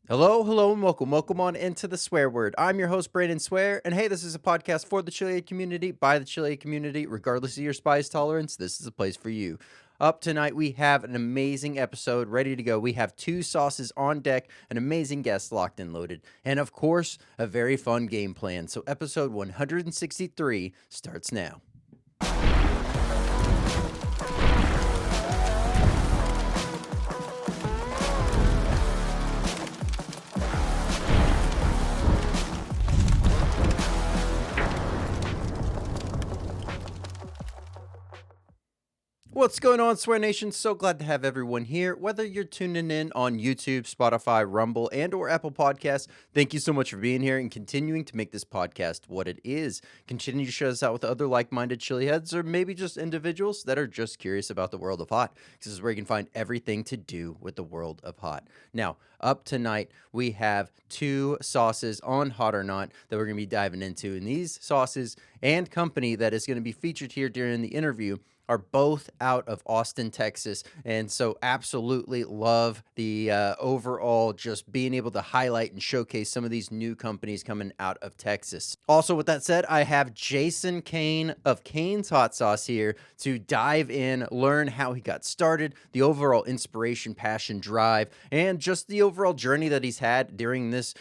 Hello, hello, and welcome on into the swear word. I'm your host, Brandon Swear, and hey, this is a podcast for the Chile community, by the Chile community. Regardless of your spice tolerance, this is a place for you. Up tonight, we have an amazing episode ready to go. We have two sauces on deck, an amazing guest locked and loaded, and of course, a very fun game plan. So, episode 163 starts now. What's going on, Swear Nation? So glad to have everyone here. Whether you're tuning in on YouTube, Spotify, Rumble, and or Apple Podcasts, thank you so much for being here and continuing to make this podcast what it is. Continue to share this out with other like-minded chili heads or maybe just individuals that are just curious about the world of hot. This is where you can find everything to do with the world of hot. Now, up tonight, we have two sauces on Hot or Not that we're going to be diving into. And these sauces and company that is going to be featured here during the interview are both out of Austin, Texas. And so absolutely love the overall just being able to highlight and showcase some of these new companies coming out of Texas. Also, with that said, I have Jason Cain of Cain's Hot Sauce here to dive in, learn how he got started, the overall inspiration, passion, drive, and just the overall journey that he's had during this,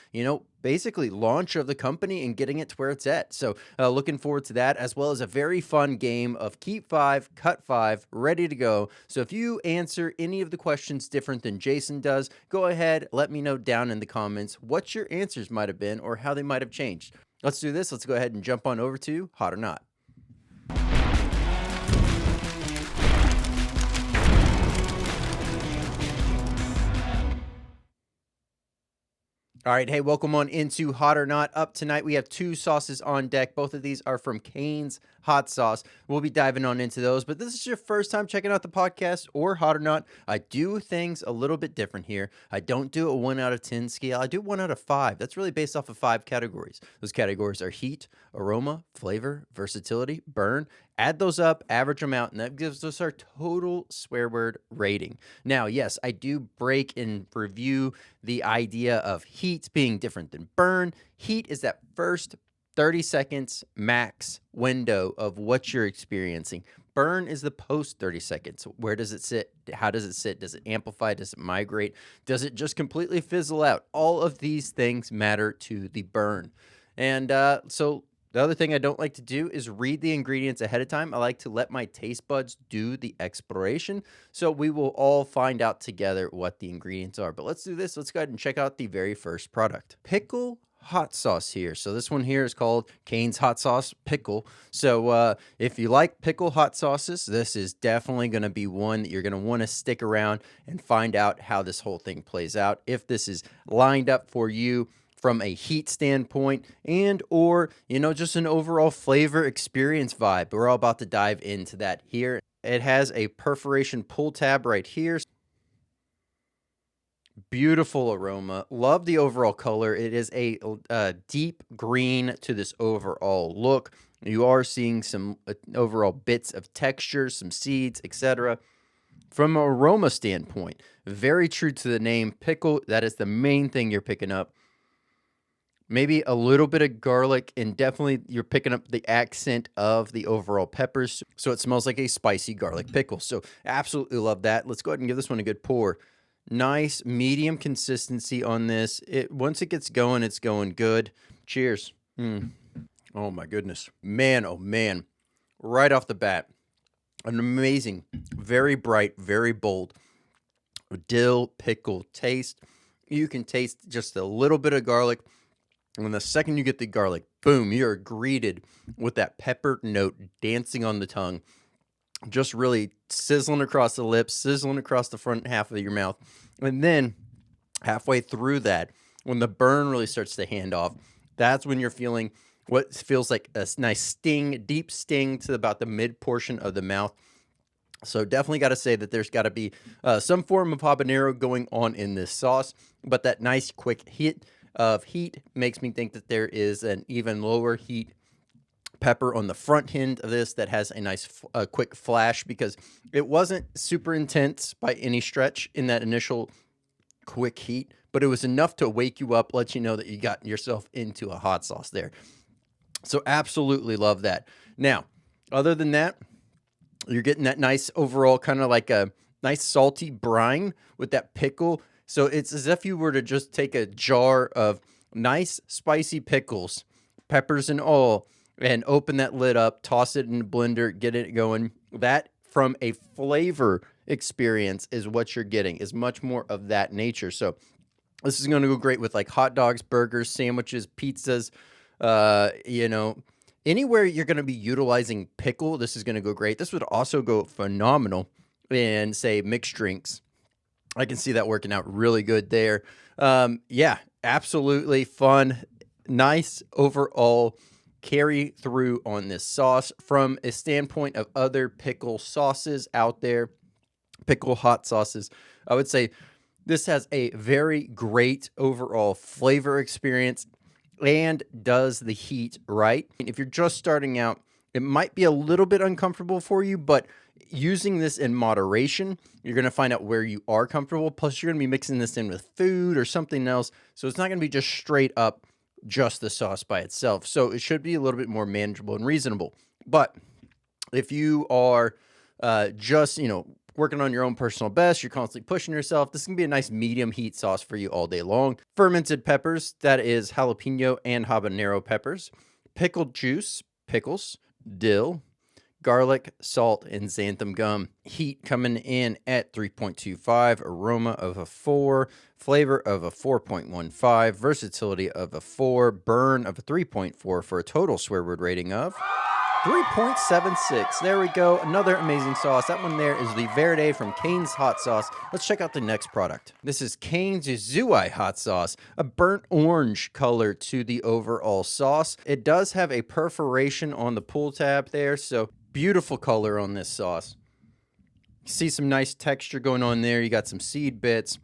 basically launch of the company and getting it to where it's at. So looking forward to that, as well as a very fun game of Keep 5, Cut 5, ready to go. So if you answer any of the questions different than Jason does, go ahead, let me know down in the comments what your answers might have been or how they might have changed. Let's do this. Let's go ahead and jump on over to Hot or Not. All right, hey, welcome on into Hot or Not. Up tonight, we have two sauces on deck. Both of these are from Cain's Hot Sauce. We'll be diving on into those, but this is your first time checking out the podcast or Hot or Not. I do things a little bit different here. I don't do a 1 out of 10 scale. I do 1 out of 5. That's really based off of 5 categories. Those categories are heat, aroma, flavor, versatility, burn. Add those up, average them out, and that gives us our total swear word rating. Now, yes, I do break and review the idea of heat being different than burn. Heat is that first 30 seconds max window of what you're experiencing. Burn is the post 30 seconds. Where does it sit? How does it sit? Does it amplify? Does it migrate? Does it just completely fizzle out? All of these things matter to the burn. And so the other thing I don't like to do is read the ingredients ahead of time. I like to let my taste buds do the exploration. So we will all find out together what the ingredients are. But let's do this. Let's go ahead and check out the very first product. Pickle hot sauce here. So this one here is called Cain's Hot Sauce Pickle. So if you like pickle hot sauces, this is definitely going to be one that you're going to want to stick around and find out how this whole thing plays out. If this is lined up for you from a heat standpoint and or, just an overall flavor experience vibe. We're all about to dive into that here. It has a perforation pull tab right here. Beautiful aroma. Love the overall color. It is a deep green to this overall look. You are seeing some overall bits of texture, some seeds, etc. From an aroma standpoint, very true to the name, pickle. That is the main thing you're picking up. Maybe a little bit of garlic, and definitely you're picking up the accent of the overall peppers. So it smells like a spicy garlic pickle. So absolutely love that. Let's go ahead and give this one a good pour. Nice medium consistency on this. Once it gets going, it's going good. Cheers. Oh my goodness. Man, oh man. Right off the bat, an amazing, very bright, very bold dill pickle taste. You can taste just a little bit of garlic. And the second you get the garlic, boom, you're greeted with that pepper note dancing on the tongue, just really sizzling across the lips, sizzling across the front half of your mouth. And then halfway through that, when the burn really starts to hand off, that's when you're feeling what feels like a nice sting, deep sting to about the mid portion of the mouth. So definitely got to say that there's got to be some form of habanero going on in this sauce, but that nice quick hit of heat makes me think that there is an even lower heat pepper on the front end of this that has a nice quick flash, because it wasn't super intense by any stretch in that initial quick heat, but it was enough to wake you up, let you know that you got yourself into a hot sauce there. So absolutely love that. Now, other than that, you're getting that nice overall kind of like a nice salty brine with that pickle. So it's as if you were to just take a jar of nice spicy pickles, peppers and all, and open that lid up, toss it in the blender, get it going. That from a flavor experience is what you're getting, is much more of that nature. So this is going to go great with like hot dogs, burgers, sandwiches, pizzas, you know, anywhere you're going to be utilizing pickle, this is going to go great. This would also go phenomenal in, say, mixed drinks. I can see that working out really good there. Yeah, absolutely fun. Nice overall carry through on this sauce from a standpoint of other pickle sauces out there, pickle hot sauces. I would say this has a very great overall flavor experience and does the heat right. If you're just starting out, it might be a little bit uncomfortable for you, but using this in moderation, you're going to find out where you are comfortable. Plus, you're going to be mixing this in with food or something else. So it's not going to be just straight up just the sauce by itself. So it should be a little bit more manageable and reasonable. But if you are just, working on your own personal best, you're constantly pushing yourself, this can be a nice medium heat sauce for you all day long. Fermented peppers, that is jalapeno and habanero peppers, pickled juice, pickles, dill, garlic, salt, and xanthan gum. Heat coming in at 3.25, aroma of a 4, flavor of a 4.15, versatility of a 4, burn of a 3.4 for a total swear word rating of 3.76. There we go. Another amazing sauce. That one there is the Verde from Cain's Hot Sauce. Let's check out the next product. This is Cain's Zui Hot Sauce, a burnt orange color to the overall sauce. It does have a perforation on the pull tab there, so beautiful color on this sauce. See some nice texture going on there. You got some seed bits.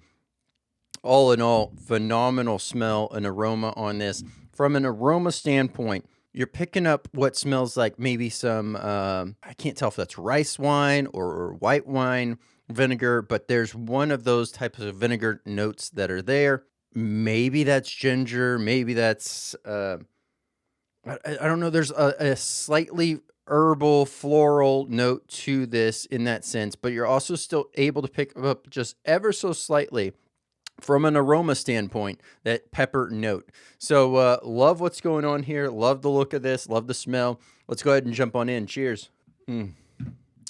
All in all, phenomenal smell and aroma on this. From an aroma standpoint, you're picking up what smells like maybe some, I can't tell if that's rice wine or white wine vinegar, but there's one of those types of vinegar notes that are there. Maybe that's ginger. Maybe that's, I don't know. There's a slightly herbal, floral note to this in that sense, but you're also still able to pick up just ever so slightly from an aroma standpoint, that pepper note. So love what's going on here. Love the look of this. Love the smell. Let's go ahead and jump on in. Cheers.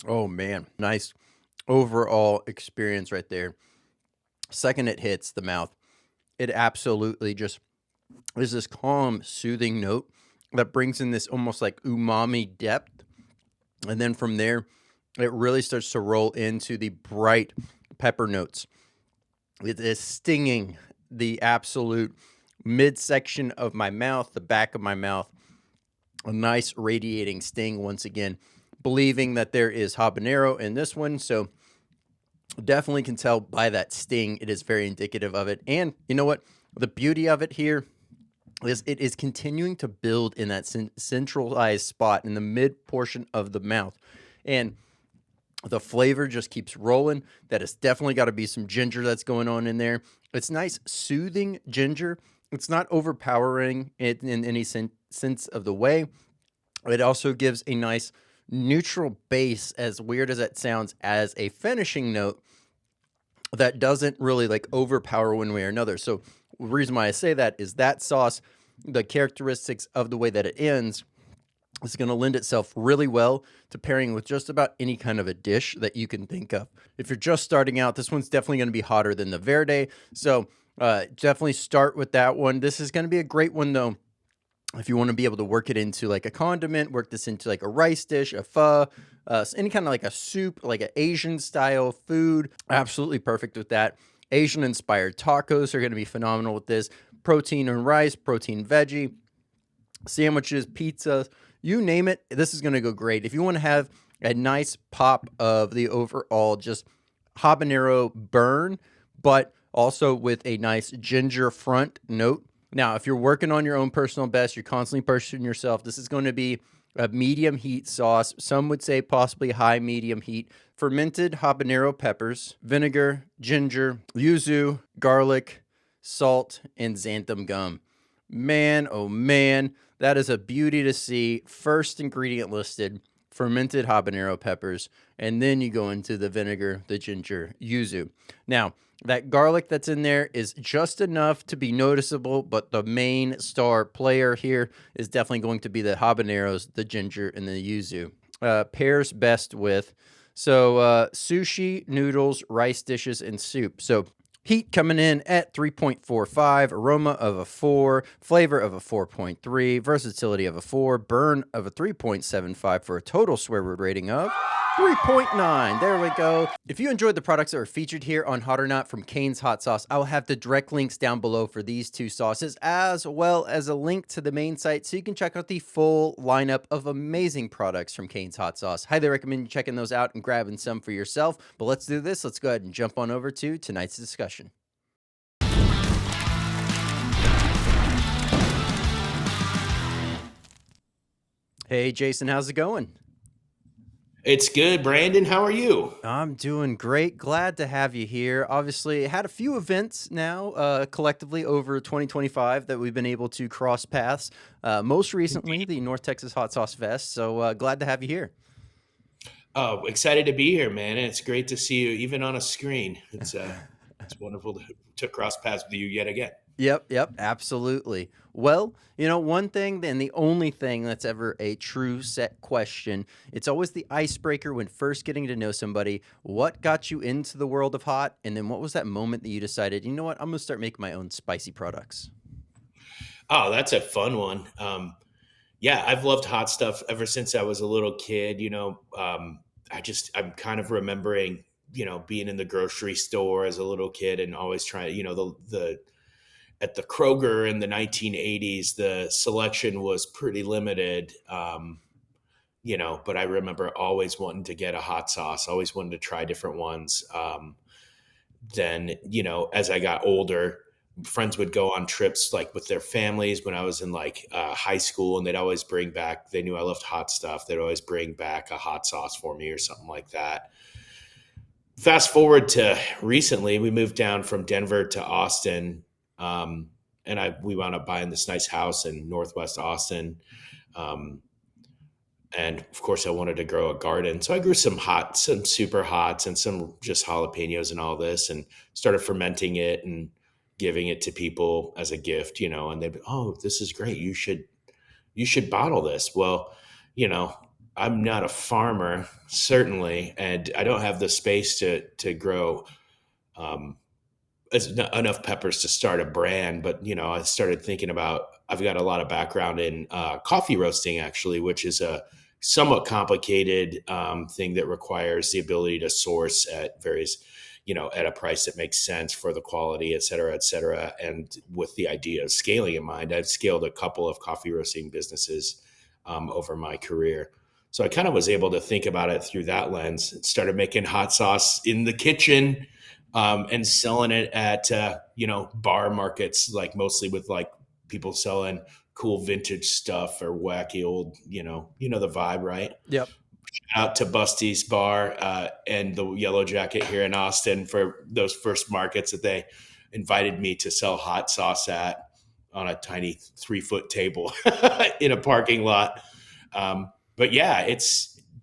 Oh, man. Nice overall experience right there. Second it hits the mouth, it absolutely just is this calm, soothing note that brings in this almost like umami depth. And then from there, it really starts to roll into the bright pepper notes. It is stinging the absolute midsection of my mouth, the back of my mouth. A nice radiating sting once again. Believing that there is habanero in this one, so definitely can tell by that sting. It is very indicative of it. And you know what? The beauty of it here is it is continuing to build in that centralized spot in the mid portion of the mouth. And the flavor just keeps rolling. That has definitely got to be some ginger that's going on in there. It's nice, soothing ginger. It's not overpowering it in any sense of the way. It also gives a nice neutral base, as weird as that sounds, as a finishing note that doesn't really like overpower one way or another. So the reason why I say that is that sauce, the characteristics of the way that it ends, is going to lend itself really well to pairing with just about any kind of a dish that you can think of. If you're just starting out, this one's definitely going to be hotter than the Verde. So definitely start with that one. This is going to be a great one, though, if you want to be able to work it into like a condiment, work this into like a rice dish, a pho, any kind of like a soup, like an Asian style food. Absolutely perfect with that. Asian inspired tacos are going to be phenomenal with this. Protein and rice, protein veggie, sandwiches, pizzas, you name it, this is going to go great. If you want to have a nice pop of the overall just habanero burn, but also with a nice ginger front note. Now, if you're working on your own personal best, you're constantly pushing yourself, this is going to be a medium heat sauce. Some would say possibly high medium heat. Fermented habanero peppers, vinegar, ginger, yuzu, garlic, salt, and xanthan gum. Man, oh man, that is a beauty to see. First ingredient listed, fermented habanero peppers, and then you go into the vinegar, the ginger, yuzu. Now, that garlic that's in there is just enough to be noticeable, but the main star player here is definitely going to be the habaneros, the ginger, and the yuzu. Pairs best with sushi, noodles, rice dishes, and soup. So heat coming in at 3.45, aroma of a 4, flavor of a 4.3, versatility of a 4, burn of a 3.75 for a total swear word rating of 3.9. There we go. If you enjoyed the products that were featured here on Hot or Not from Cain's Hot Sauce, I will have the direct links down below for these two sauces, as well as a link to the main site so you can check out the full lineup of amazing products from Cain's Hot Sauce. Highly recommend you checking those out and grabbing some for yourself. But let's do this. Let's go ahead and jump on over to tonight's discussion. Hey, Jason, how's it going? It's good, Brandon. How are you? I'm doing great. Glad to have you here. Obviously, had a few events now collectively over 2025 that we've been able to cross paths. Most recently, the North Texas Hot Sauce Fest. So glad to have you here. Oh, excited to be here, man. And it's great to see you even on a screen. It's wonderful to cross paths with you yet again. Yep, absolutely. Well, one thing and the only thing that's ever a true set question, it's always the icebreaker when first getting to know somebody. What got you into the world of hot? And then what was that moment that you decided, you know what, I'm going to start making my own spicy products? Oh, that's a fun one. Yeah, I've loved hot stuff ever since I was a little kid. I'm kind of remembering, being in the grocery store as a little kid and always trying, the at the Kroger in the 1980s, the selection was pretty limited. But I remember always wanting to get a hot sauce, always wanted to try different ones. Then, as I got older, friends would go on trips like with their families when I was in high school, and they'd always bring back, they knew I loved hot stuff. They'd always bring back a hot sauce for me or something like that. Fast forward to recently, we moved down from Denver to Austin. We wound up buying this nice house in Northwest Austin. And of course I wanted to grow a garden. So I grew some super hots and some just jalapenos and all this, and started fermenting it and giving it to people as a gift, and they'd be, oh, this is great. You should bottle this. Well, I'm not a farmer, certainly, and I don't have the space to grow, enough peppers to start a brand. But I started thinking about, I've got a lot of background in coffee roasting, actually, which is a somewhat complicated thing that requires the ability to source at various, at a price that makes sense for the quality, et cetera, et cetera. And with the idea of scaling in mind, I've scaled a couple of coffee roasting businesses over my career. So I kind of was able to think about it through that lens. Started making hot sauce in the kitchen, and selling it at bar markets, like mostly with like people selling cool vintage stuff or wacky old, the vibe, right? Yep. Out to Busty's Bar and the Yellow Jacket here in Austin for those first markets that they invited me to sell hot sauce at, on a tiny 3-foot table in a parking lot. But yeah,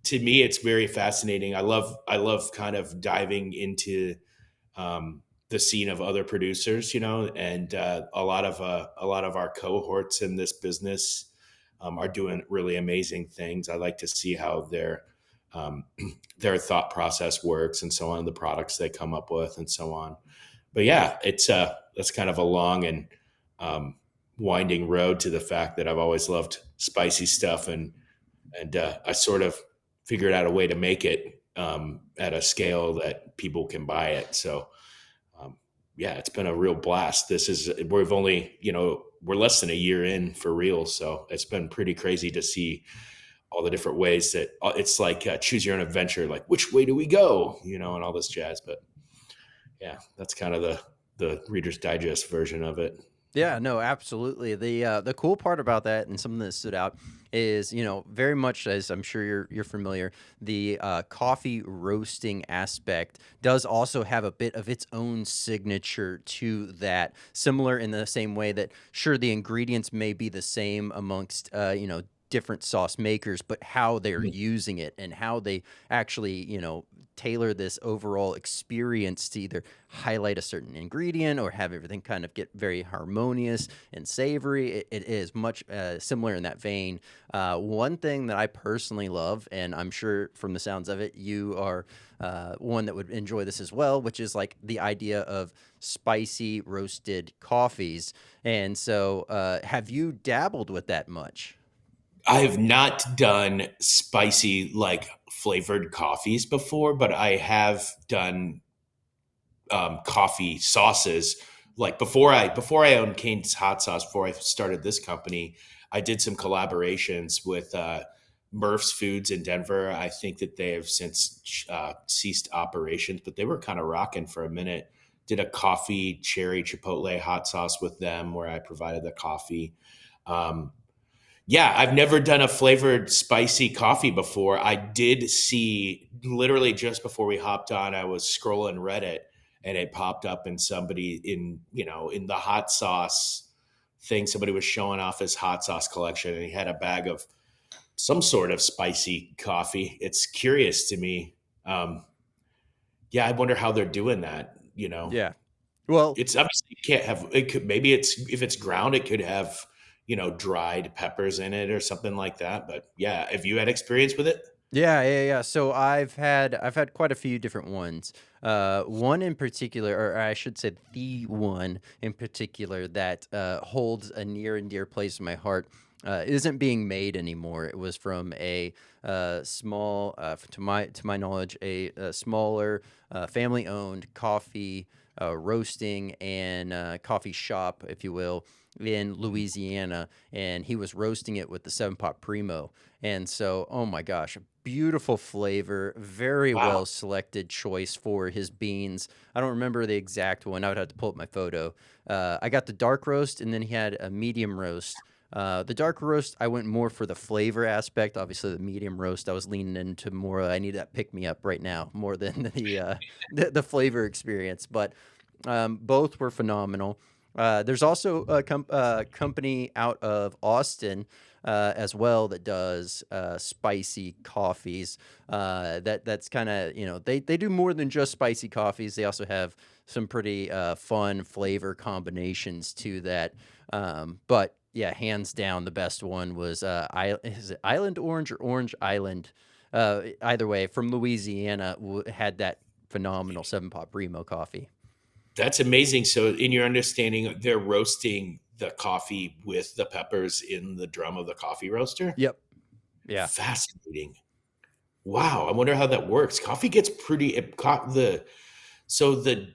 to me, it's very fascinating. I love kind of diving into the scene of other producers, and a lot of our cohorts in this business are doing really amazing things. I like to see how their thought process works and so on, the products they come up with and so on. But yeah, that's kind of a long and winding road to the fact that I've always loved spicy stuff, and I sort of figured out a way to make it at a scale that people can buy it. So yeah, it's been a real blast. We've only, we're less than a year in for real. So it's been pretty crazy to see all the different ways that it's like choose your own adventure, like which way do we go, and all this jazz. But yeah, that's kind of the Reader's Digest version of it. Yeah, no, absolutely. The cool part about that, and something that stood out, is, very much as I'm sure you're familiar, the coffee roasting aspect does also have a bit of its own signature to that, similar in the same way that sure the ingredients may be the same amongst different sauce makers, but how they're using it and how they actually, tailor this overall experience to either highlight a certain ingredient or have everything kind of get very harmonious and savory. It is much similar in that vein. One thing that I personally love, and I'm sure from the sounds of it, you are one that would enjoy this as well, which is like the idea of spicy roasted coffees. And so, have you dabbled with that much? I have not done spicy like flavored coffees before, but I have done coffee sauces. Like before I owned Cane's Hot Sauce, before I started this company, I did some collaborations with Murph's Foods in Denver. I think that they have since ceased operations, but they were kind of rocking for a minute. Did a coffee cherry chipotle hot sauce with them, where I provided the coffee. Um, yeah, I've never done a flavored spicy coffee before. I did see literally just before we hopped on, I was scrolling Reddit and it popped up and somebody in the hot sauce thing, somebody was showing off his hot sauce collection and he had a bag of some sort of spicy coffee. It's curious to me. Yeah, I wonder how they're doing that, you know. Yeah. Well, It's obviously you can't have it could maybe it's if it's ground, it could have, dried peppers in it or something like that. But yeah, have you had experience with it? yeah, yeah, yeah. So I've had quite a few different ones. One in particular, or I should say, the one in particular that holds a near and dear place in my heart. Isn't being made anymore. It was from a small, to my knowledge, a smaller family-owned coffee roasting and coffee shop, if you will, in Louisiana, and he was roasting it with the Seven Pot Primo. And so, oh my gosh, beautiful flavor, very Wow. well selected choice for his beans. I don't remember the exact one. I would have to pull up my photo. I got the dark roast, and then he had a medium roast. The dark roast, I went more for the flavor aspect. Obviously, the medium roast, I was leaning into more. I need that pick me up right now more than the flavor experience. But both were phenomenal. There's also a company out of Austin as well that does spicy coffees. That's kind of, they do more than just spicy coffees. They also have some pretty fun flavor combinations to that. But yeah, hands down, the best one was is it Island Orange or Orange Island? Either way, from Louisiana, had that phenomenal Seven Pot Primo coffee. That's amazing. So in your understanding, they're roasting the coffee with the peppers in the drum of the coffee roaster? Yep. Yeah. Fascinating. Wow, I wonder how that works. Coffee gets pretty it, co- the so the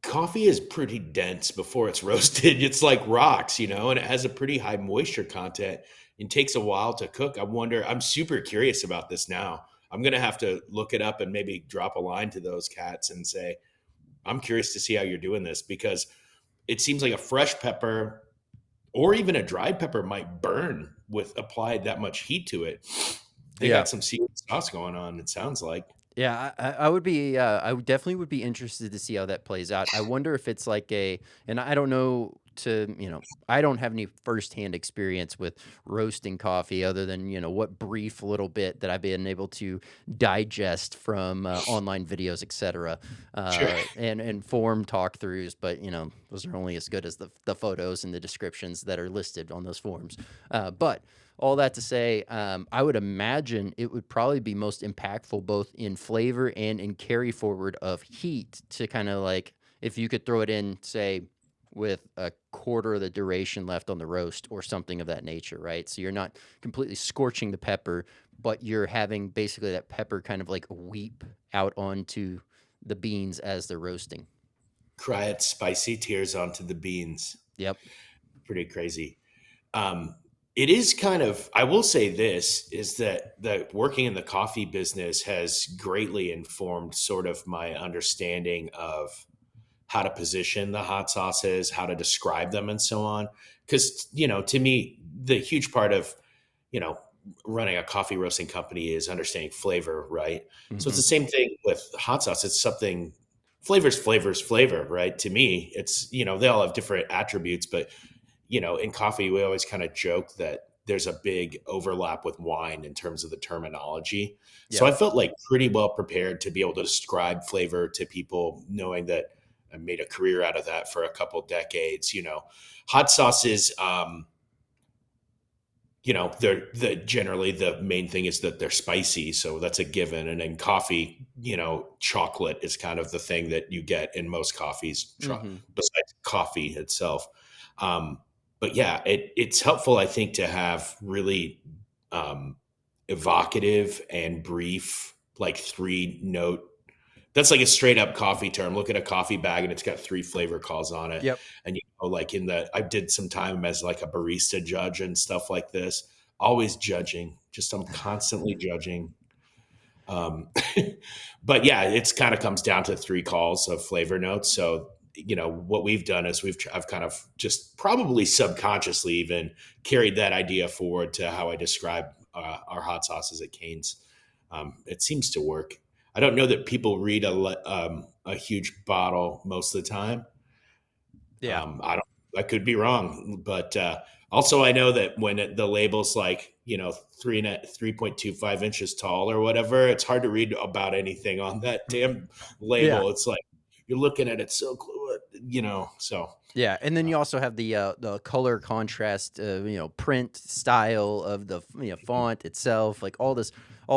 coffee is pretty dense before it's roasted. It's like rocks, and it has a pretty high moisture content and takes a while to cook. I'm super curious about this now. I'm going to have to look it up and maybe drop a line to those cats and say, I'm curious to see how you're doing this because it seems like a fresh pepper or even a dried pepper might burn with applied that much heat to it. They Yeah. got some secret sauce going on, it sounds like. Yeah, I would be, I would definitely would be interested to see how that plays out. I wonder if it's like and I don't know I don't have any firsthand experience with roasting coffee other than, what brief little bit that I've been able to digest from online videos, etc. Sure. And forum talkthroughs, but, those are only as good as the photos and the descriptions that are listed on those forums. But all that to say, I would imagine it would probably be most impactful both in flavor and in carry forward of heat to kind of like if you could throw it in, say, with a quarter of the duration left on the roast or something of that nature, right? So you're not completely scorching the pepper, but you're having basically that pepper kind of like weep out onto the beans as they're roasting. Cry it spicy tears onto the beans. Yep. Pretty crazy. Um, it is kind of, I will say this is that the working in the coffee business has greatly informed sort of my understanding of how to position the hot sauces, how to describe them, and so on. Because, to me, the huge part of you know, running a coffee roasting company is understanding flavor, right? So it's Hmm. the same thing with hot sauce. It's something flavor, right? To me, it's, they all have different attributes, but in coffee, we always kind of joke that there's a big overlap with wine in terms of the terminology. So Yep. I felt like pretty well prepared to be able to describe flavor to people, knowing that I made a career out of that for a couple decades. Hot sauces, they're generally the main thing is that they're spicy, so that's a given. And then coffee, chocolate is kind of the thing that you get in most coffees, Hmm. besides coffee itself. Um, but yeah, it's helpful, I think, to have really um, evocative and brief, like 3 note. That's like a straight up coffee term. Look at a coffee bag and it's got 3 flavor calls on it. Yep. And like I did some time as like a barista judge and stuff like this. Always judging. Just I'm constantly judging. Um, but yeah, it's kind of comes down to 3 calls of flavor notes. So what we've done is I've kind of just probably subconsciously even carried that idea forward to how I describe our hot sauces at Cane's. It seems to work. I don't know that people read a huge bottle most of the time. Yeah. I don't. I could be wrong, but also I know that when the label's like 3.25 inches tall or whatever, it's hard to read about anything on that damn Yeah. label. It's like you're looking at it so close, So Yeah, and then uh, you also have the color contrast, print style of the font itself, like all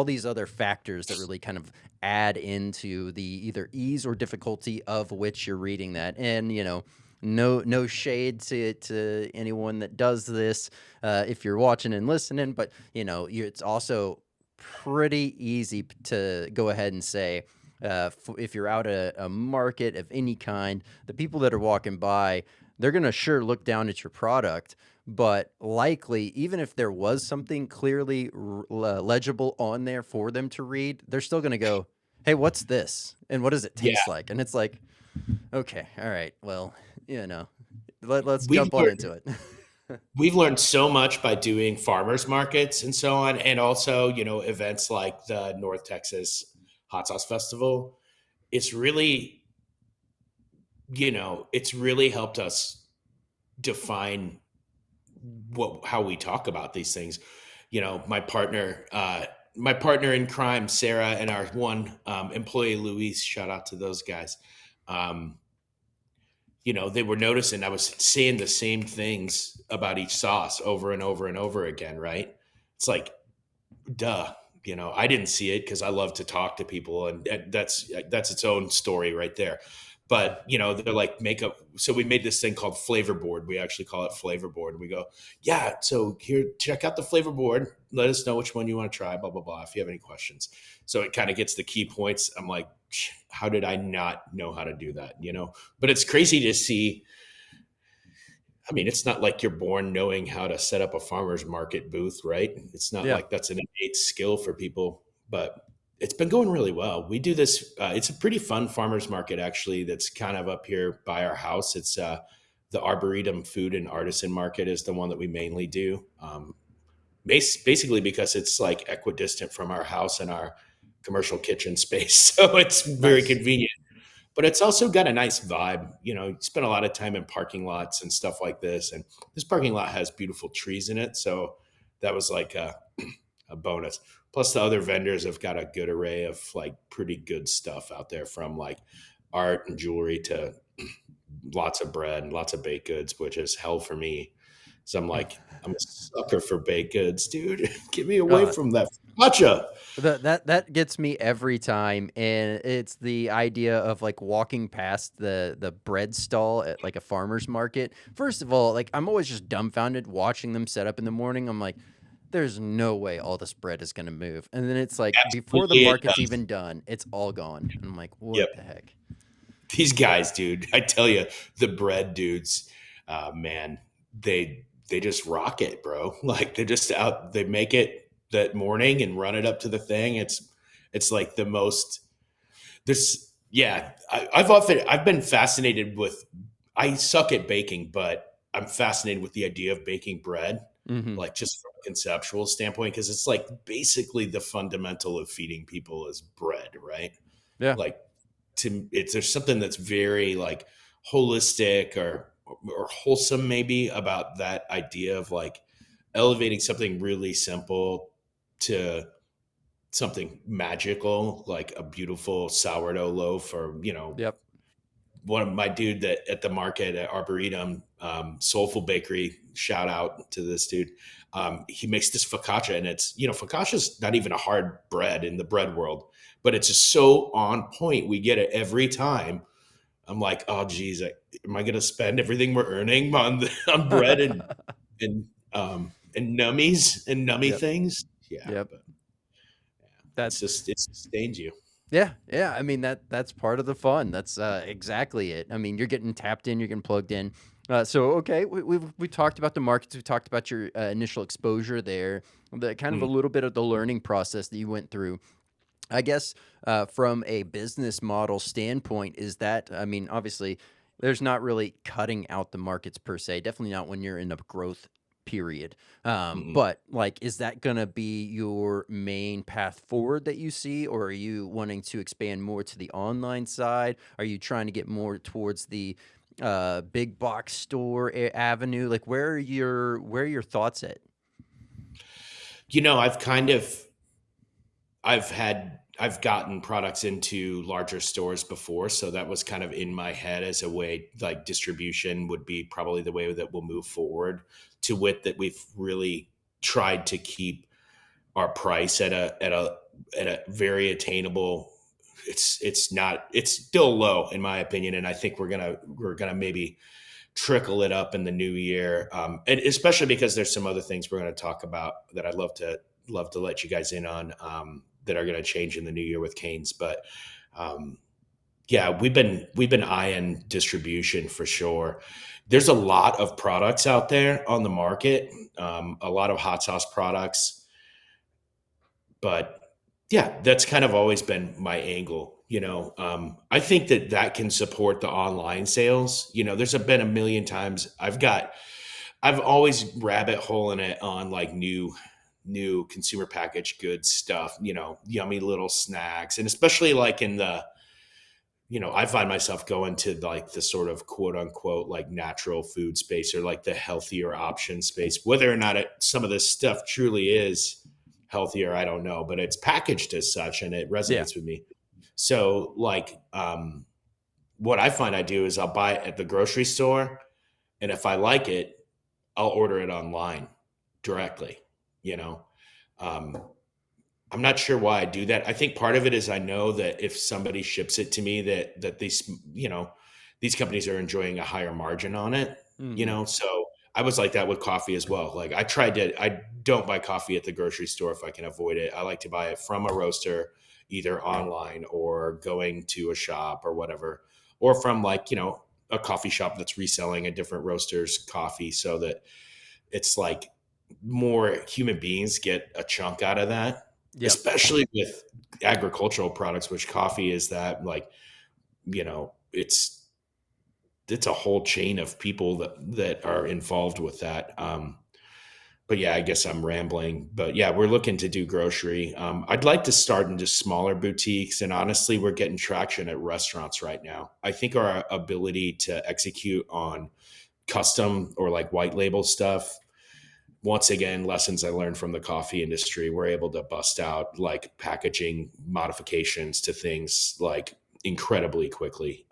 these other factors that really kind of add into the either ease or difficulty of which you're reading that. And no shade to anyone that does this, if you're watching and listening, but it's also pretty easy to go ahead and say, if you're out at a market of any kind, the people that are walking by, they're going to sure look down at your product, but likely, even if there was something clearly legible on there for them to read, they're still going to go, "Hey, what's this? And what does it yeah, taste like?" And it's like, okay, all right, well, you know, let's we've jump on learned into it. we've learned so much by doing farmers markets and so on, and also events like the North Texas Hot Sauce Festival. It's really it's really helped us define how we talk about these things. My partner in crime, Sarah, and our one employee, Luis. Shout out to those guys. Um, they were noticing I was saying the same things about each sauce over and over and over again. Right? It's like, duh. I didn't see it because I love to talk to people, and that's its own story right there. But they're like makeup. So we made this thing called Flavor Board. We actually call it Flavor Board. And we go, yeah. So here, check out the Flavor Board. Let us know which one you want to try. Blah blah blah. If you have any questions, so it kind of gets the key points. I'm like, how did I not know how to do that? But it's crazy to see. I mean, it's not like you're born knowing how to set up a farmer's market booth, right? It's not Yeah. like that's an innate skill for people, but it's been going really well. We do this. It's a pretty fun farmer's market, actually, that's kind of up here by our house. It's the Arboretum Food and Artisan Market is the one that we mainly do. Basically because it's like equidistant from our house and our commercial kitchen space. So it's very Nice. convenient, but it's also got a nice vibe. You spend a lot of time in parking lots and stuff like this. And this parking lot has beautiful trees in it. So that was like a bonus. Plus, the other vendors have got a good array of like pretty good stuff out there, from like art and jewelry to lots of bread and lots of baked goods, which is hell for me. So I'm a sucker for baked goods, dude. Get me away Uh, from that matcha. that gets me every time, and it's the idea of like walking past the bread stall at like a farmer's market. First of all, like I'm always just dumbfounded watching them set up in the morning. I'm like, there's no way all this bread is gonna move. And then it's like before the Absolutely, it market's does. even done, it's all gone. And I'm like, Yep. what the heck? These guys, dude, I tell you, the bread dudes, man, they just rock it, bro. Like they're just out. They make it that morning and run it up to the thing. It's like the most. There's yeah. I've been fascinated with. I suck at baking, but I'm fascinated with the idea of baking bread. Hmm. like just from a conceptual standpoint, because it's like basically the fundamental of feeding people is bread, right? Yeah. Like there's something that's very like holistic or wholesome maybe about that idea of like elevating something really simple to something magical, like a beautiful sourdough loaf, or Yep. one of my dude that at the market at Arboretum, Soulful Bakery, shout out to this dude. He makes this focaccia, and it's, focaccia's not even a hard bread in the bread world, but it's just so on point. We get it every time. I'm like, oh geez, am I going to spend everything we're earning on on bread and nummies and nummy Yep. things? Yeah, Yep. but That's it sustains you. Yeah, yeah. I mean that's part of the fun. That's exactly it. I mean, you're getting tapped in, you're getting plugged in. So okay, we talked about the markets. We talked about your initial exposure there. The kind of a Mm, little bit of the learning process that you went through. I guess from a business model standpoint, is that, I mean, obviously, there's not really cutting out the markets per se. Definitely not when you're in a growth period. mm-mm. But like, is that going to be your main path forward that you see, or are you wanting to expand more to the online side? Are you trying to get more towards the big box store avenue? Like, where are your thoughts at? I've kind of I've gotten products into larger stores before, so that was kind of in my head as a way, like distribution would be probably the way that we'll move forward. To wit, that we've really tried to keep our price at a very attainable. It's still low in my opinion, and I think we're gonna maybe trickle it up in the new year, and especially because there's some other things we're going to talk about that I'd love to let you guys in on, that are going to change in the new year with Canes. But um, yeah, we've been eyeing distribution for sure. There's a lot of products out there on the market, a lot of hot sauce products, but yeah, that's kind of always been my angle. I think that can support the online sales. There's been a million times I've always rabbit holing it on like new consumer packaged goods stuff, yummy little snacks. And especially like I find myself going to like the sort of quote unquote like natural food space, or like the healthier option space. Whether or not some of this stuff truly is healthier, I don't know, but it's packaged as such and it Yeah. resonates with me. So like, what I find I do is I'll buy it at the grocery store, and if I like it, I'll order it online directly. You know, um, I'm not sure why I do that. I think part of it is I know that if somebody ships it to me, that these companies are enjoying a higher margin on it. Hmm. So I was like that with coffee as well. Like I don't buy coffee at the grocery store if I can avoid it. I like to buy it from a roaster, either online or going to a shop or whatever, or from like a coffee shop that's reselling a different roaster's coffee, so that it's like more human beings get a chunk out of that, Yep. especially with agricultural products, which coffee is that, like, it's a whole chain of people that are involved with that. But yeah, I guess I'm rambling. But yeah, we're looking to do grocery. I'd like to start in just smaller boutiques, and honestly, we're getting traction at restaurants right now. I think our ability to execute on custom or like white label stuff, once again, lessons I learned from the coffee industry, we're able to bust out like packaging modifications to things like incredibly quickly,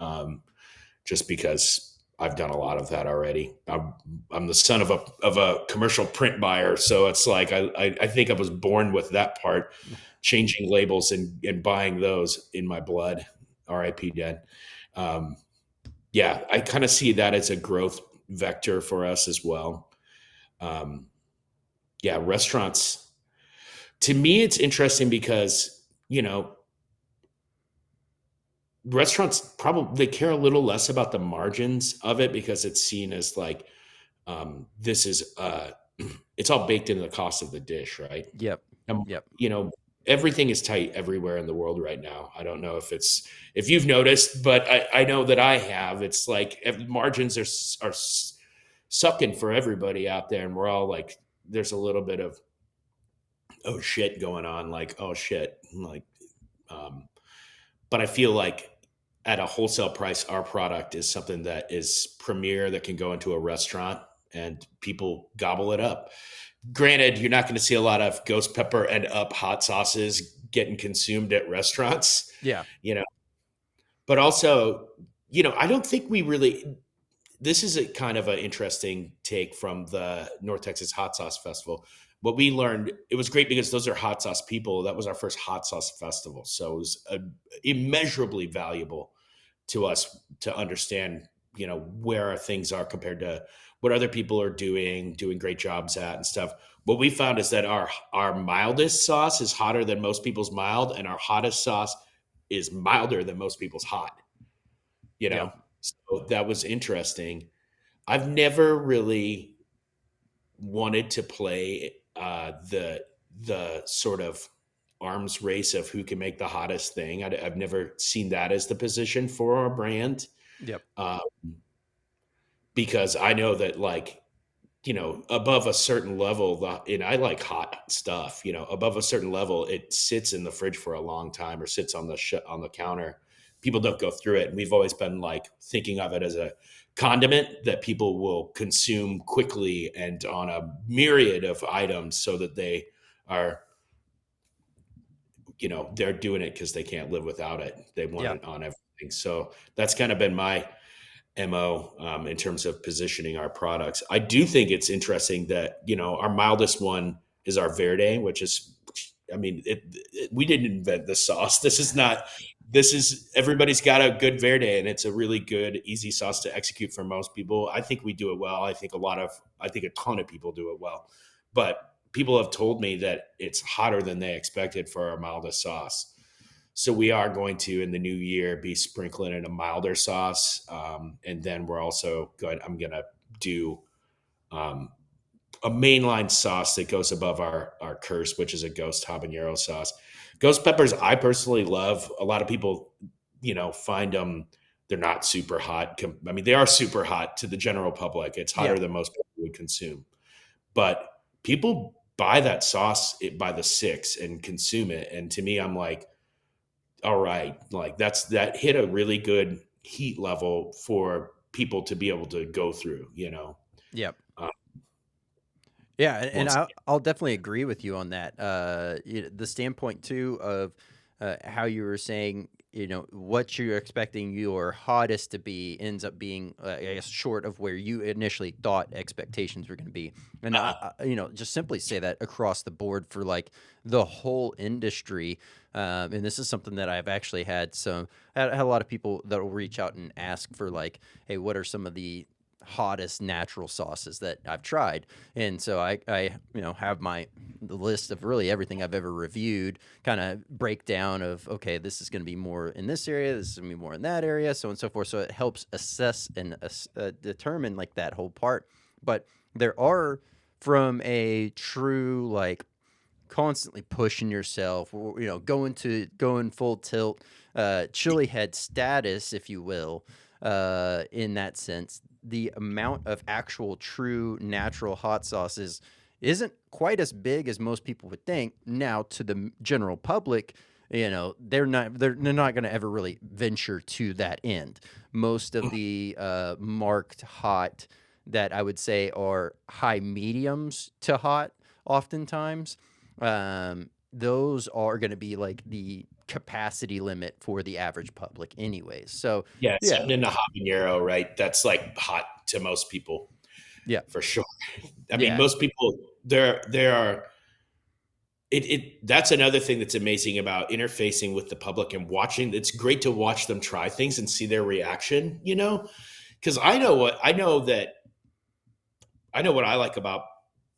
just because I've done a lot of that already. I'm the son of a commercial print buyer, so it's like I think I was born with that part, changing labels and buying those in my blood. R.I.P. Dad. Um, yeah, I kind of see that as a growth vector for us as well. Um, yeah, restaurants. To me, it's interesting because restaurants probably they care a little less about the margins of it, because it's seen as like, this is it's all baked into the cost of the dish, right? Yep. Um, Yep. you know, everything is tight everywhere in the world right now. I don't know if you've noticed, but I know that I have. It's like margins are sucking for everybody out there, and we're all like there's a little bit of oh shit going on, like oh shit, um, but I feel like at a wholesale price, our product is something that is premier that can go into a restaurant and people gobble it up. Granted, you're not going to see a lot of ghost pepper and up hot sauces getting consumed at restaurants, Yeah. you know, but also, I don't think we really, this is a kind of an interesting take from the North Texas Hot Sauce Festival. What we learned, it was great because those are hot sauce people. That was our first hot sauce festival. So it was immeasurably valuable to us to understand, where our things are compared to what other people are doing great jobs at and stuff. What we found is that our mildest sauce is hotter than most people's mild, and our hottest sauce is milder than most people's hot. You Yeah. know, so that was interesting. I've never really wanted to play the sort of arms race of who can make the hottest thing. I've never seen that as the position for our brand, Yep. uh, because I know that above a certain level, and I like hot stuff. Above a certain level, it sits in the fridge for a long time or sits on the counter. People don't go through it, and we've always been like thinking of it as a condiment that people will consume quickly and on a myriad of items, so that they are, they're doing it because they can't live without it. They want Yeah. it on everything. So that's kind of been my MO in terms of positioning our products. I do think it's interesting that, our mildest one is our Verde, which is, I mean, we didn't invent the sauce. This is, everybody's got a good Verde, and it's a really good, easy sauce to execute for most people. I think we do it well. I think a ton of people do it well, but people have told me that it's hotter than they expected for our mildest sauce. So we are going to, in the new year, be sprinkling in a milder sauce, and then we're also going. I'm going to do um, a mainline sauce that goes above our curse, which is a ghost habanero sauce. Ghost peppers, I personally love. A lot of people, find them. They're not super hot. I mean, they are super hot to the general public. It's Yeah. hotter than most people would consume, but people buy that sauce by the six and consume it. And to me, I'm like, all right, like that hit a really good heat level for people to be able to go through, Yep. uh, Yeah, and once. I'll definitely agree with you on that. The standpoint too of how you were saying, what you're expecting your hottest to be ends up being, I guess, short of where you initially thought expectations were going to be. And just simply say that across the board for like the whole industry. And this is something that I've actually had a lot of people that will reach out and ask for like, hey, what are some of the hottest natural sauces that I've tried? And so I have the list of really everything I've ever reviewed, kind of breakdown of, okay, this is going to be more in this area, this is going to be more in that area, so on and so forth. So it helps assess and determine like that whole part. But there are, from a true like constantly pushing yourself, or, going full tilt, chili head status, if you will, in that sense, the amount of actual true natural hot sauces isn't quite as big as most people would think. Now, to the general public, they're not going to ever really venture to that end. Most of the marked hot that I would say are high mediums to hot, oftentimes, those are going to be like the capacity limit for the average public anyways. So Yeah, yeah. something in the habanero, right? That's like hot to most people Yeah. for sure. I mean, Yeah. most people there are. That's another thing that's amazing about interfacing with the public and watching. It's great to watch them try things and see their reaction. Because I know what I like about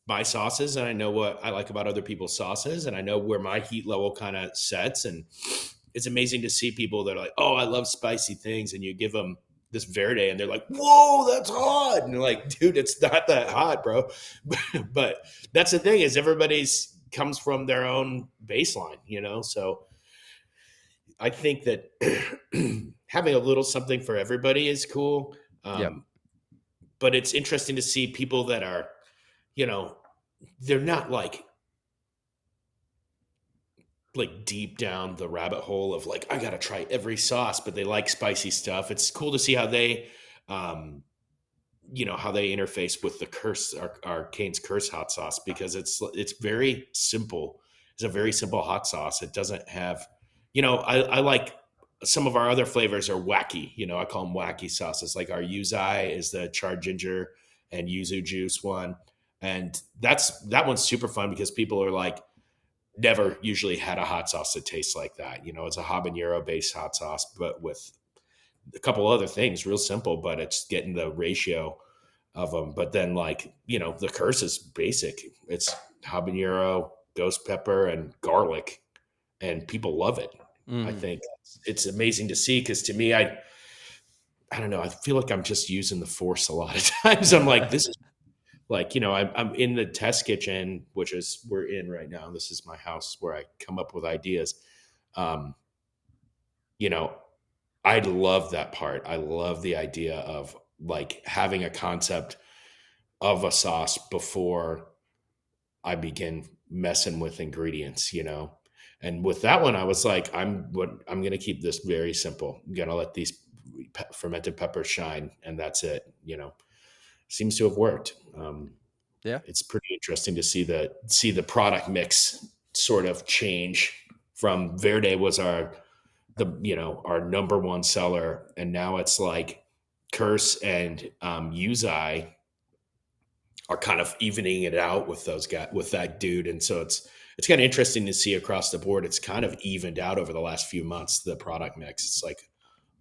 my sauces, and I know what I like about other people's sauces, and I know where my heat level kind of sets. And it's amazing to see people that are like, "Oh, I love spicy things," and you give them this Verde, and they're like, "Whoa, that's hot!" And you're like, "Dude, it's not that hot, bro." But that's the thing, is everybody's comes from their own baseline. So I think that having a little something for everybody is cool. Yep. But it's interesting to see people that are, you know, they're not like deep down the rabbit hole of like I gotta try every sauce, but they like spicy stuff. It's cool to see how they um how they interface with the curse our Cane's curse hot sauce because it's very simple. It's a very simple hot sauce. It doesn't have, I like some of our other flavors are wacky. I call them wacky sauces. Like our yuzu is the charred ginger and yuzu juice one, and that one's super fun because people are like never usually had a hot sauce that tastes like that. It's a habanero based hot sauce, but with a couple other things, real simple, but it's getting the ratio of them. But then, like, the curse is basic. It's habanero, ghost pepper, and garlic, and people love it. I Mhm. think it's amazing to see because to me, I don't know. I feel like I'm just using the force a lot of times. I'm like, this is like, I'm in the test kitchen, which is we're in right now. This is my house where I come up with ideas. Um, you know, I love that part. I love the idea of like having a concept of a sauce before I begin messing with ingredients. And with that one, I was like, I'm going to keep this very simple. I'm going to let these fermented peppers shine, and that's it. Seems to have worked. Yeah. It's pretty interesting to see the product mix sort of change from Verde was our number one seller, and now it's like Curse and Uzai are kind of evening it out with those guys with that dude, and so it's kind of interesting to see across the board. It's kind of evened out over the last few months. The product mix, it's like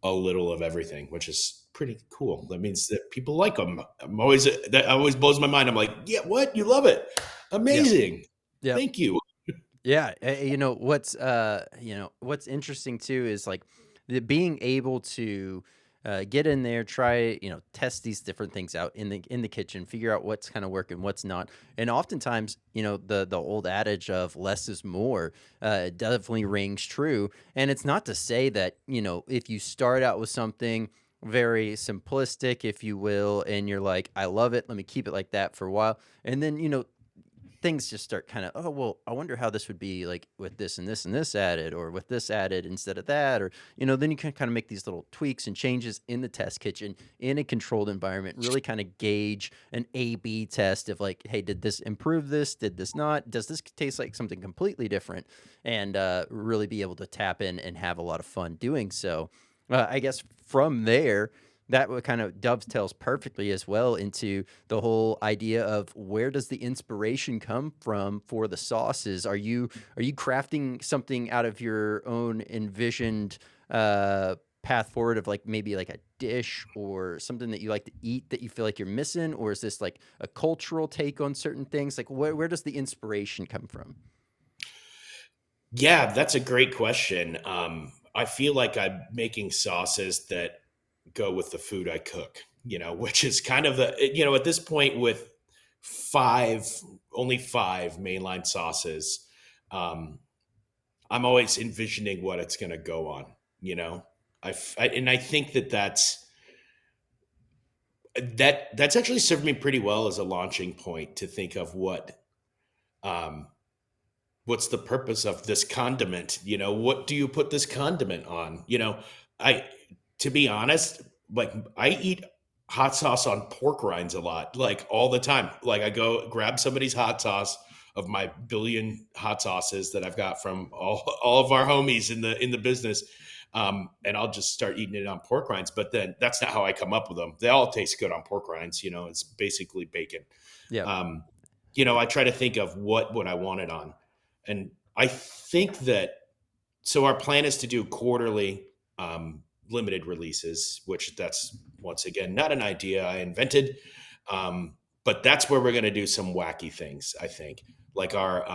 a little of everything, which is pretty cool. That means that people like them. That always blows my mind. I'm like, yeah, what? You love it? Yep. Amazing. Yep. Thank you. Yeah, what's interesting too is like the being able to get in there, try, test these different things out in the kitchen, figure out what's kind of working, what's not, and oftentimes, the old adage of less is more definitely rings true. And it's not to say that if you start out with something very simplistic, if you will, and you're like, I love it, let me keep it like that for a while, and then things just start kind of, oh, well, I wonder how this would be like with this and this and this added, or with this added instead of that, or then you can kind of make these little tweaks and changes in the test kitchen in a controlled environment, really kind of gauge an A/B test of like, hey, did this improve this, did this not, does this taste like something completely different, and really be able to tap in and have a lot of fun doing so. I guess from there, that would kind of dovetails perfectly as well into the whole idea of where does the inspiration come from for the sauces? Are you crafting something out of your own envisioned path forward of like maybe like a dish or something that you like to eat that you feel like you're missing, or is this like a cultural take on certain things? Like where does the inspiration come from? Yeah, that's a great question. I feel like I'm making sauces that go with the food I cook, which is kind of at this point with five, only five mainline sauces, um, I'm always envisioning what it's going to go on, you know? And I think that's actually served me pretty well as a launching point to think of um, what's the purpose of this condiment? What do you put this condiment on? I to be honest, like I eat hot sauce on pork rinds a lot, like all the time. Like I go grab somebody's hot sauce of my billion hot sauces that I've got from all of our homies in the business. And I'll just start eating it on pork rinds. But then that's not how I come up with them. They all taste good on pork rinds. It's basically bacon. Yeah. Um, I try to think of what would I want it on. And I think that so our plan is to do quarterly limited releases, which that's once again not an idea I invented, but that's where we're going to do some wacky things. I think like our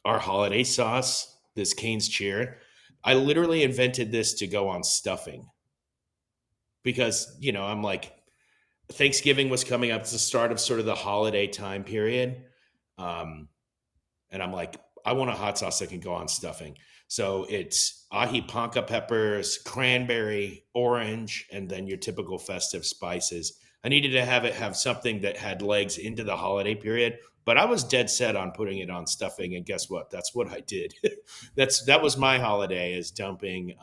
holiday sauce, this Cane's Cheer. I literally invented this to go on stuffing because I'm like Thanksgiving was coming up. It's the start of sort of the holiday time period. Um, and I'm like, I want a hot sauce that can go on stuffing. So it's ahi panca peppers, cranberry, orange, and then your typical festive spices. I needed to have it have something that had legs into the holiday period, but I was dead set on putting it on stuffing. And guess what? That's what I did. That was my holiday, is dumping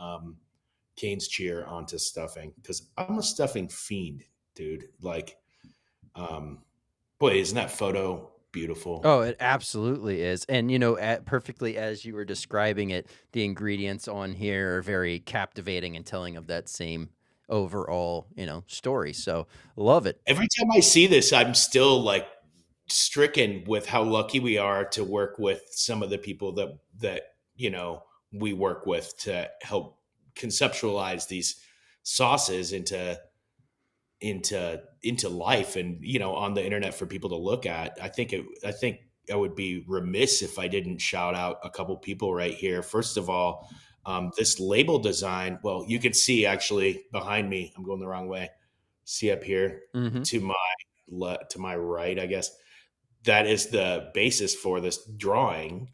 Cane's cheer onto stuffing, because I'm a stuffing fiend, dude. Like, um, boy, isn't that photo beautiful? Oh, it absolutely is. And, you know, perfectly as you were describing it, the ingredients on here are very captivating and telling of that same overall, you know, story. So love it. Every time I see this, I'm still like stricken with how lucky we are to work with some of the people that we work with to help conceptualize these sauces into life, and on the internet for people to look at. I think I would be remiss if I didn't shout out a couple people right here. First of all, this label design, well, you can see actually behind me, I'm going the wrong way. See up here Hmm. to my right, I guess. That is the basis for this drawing.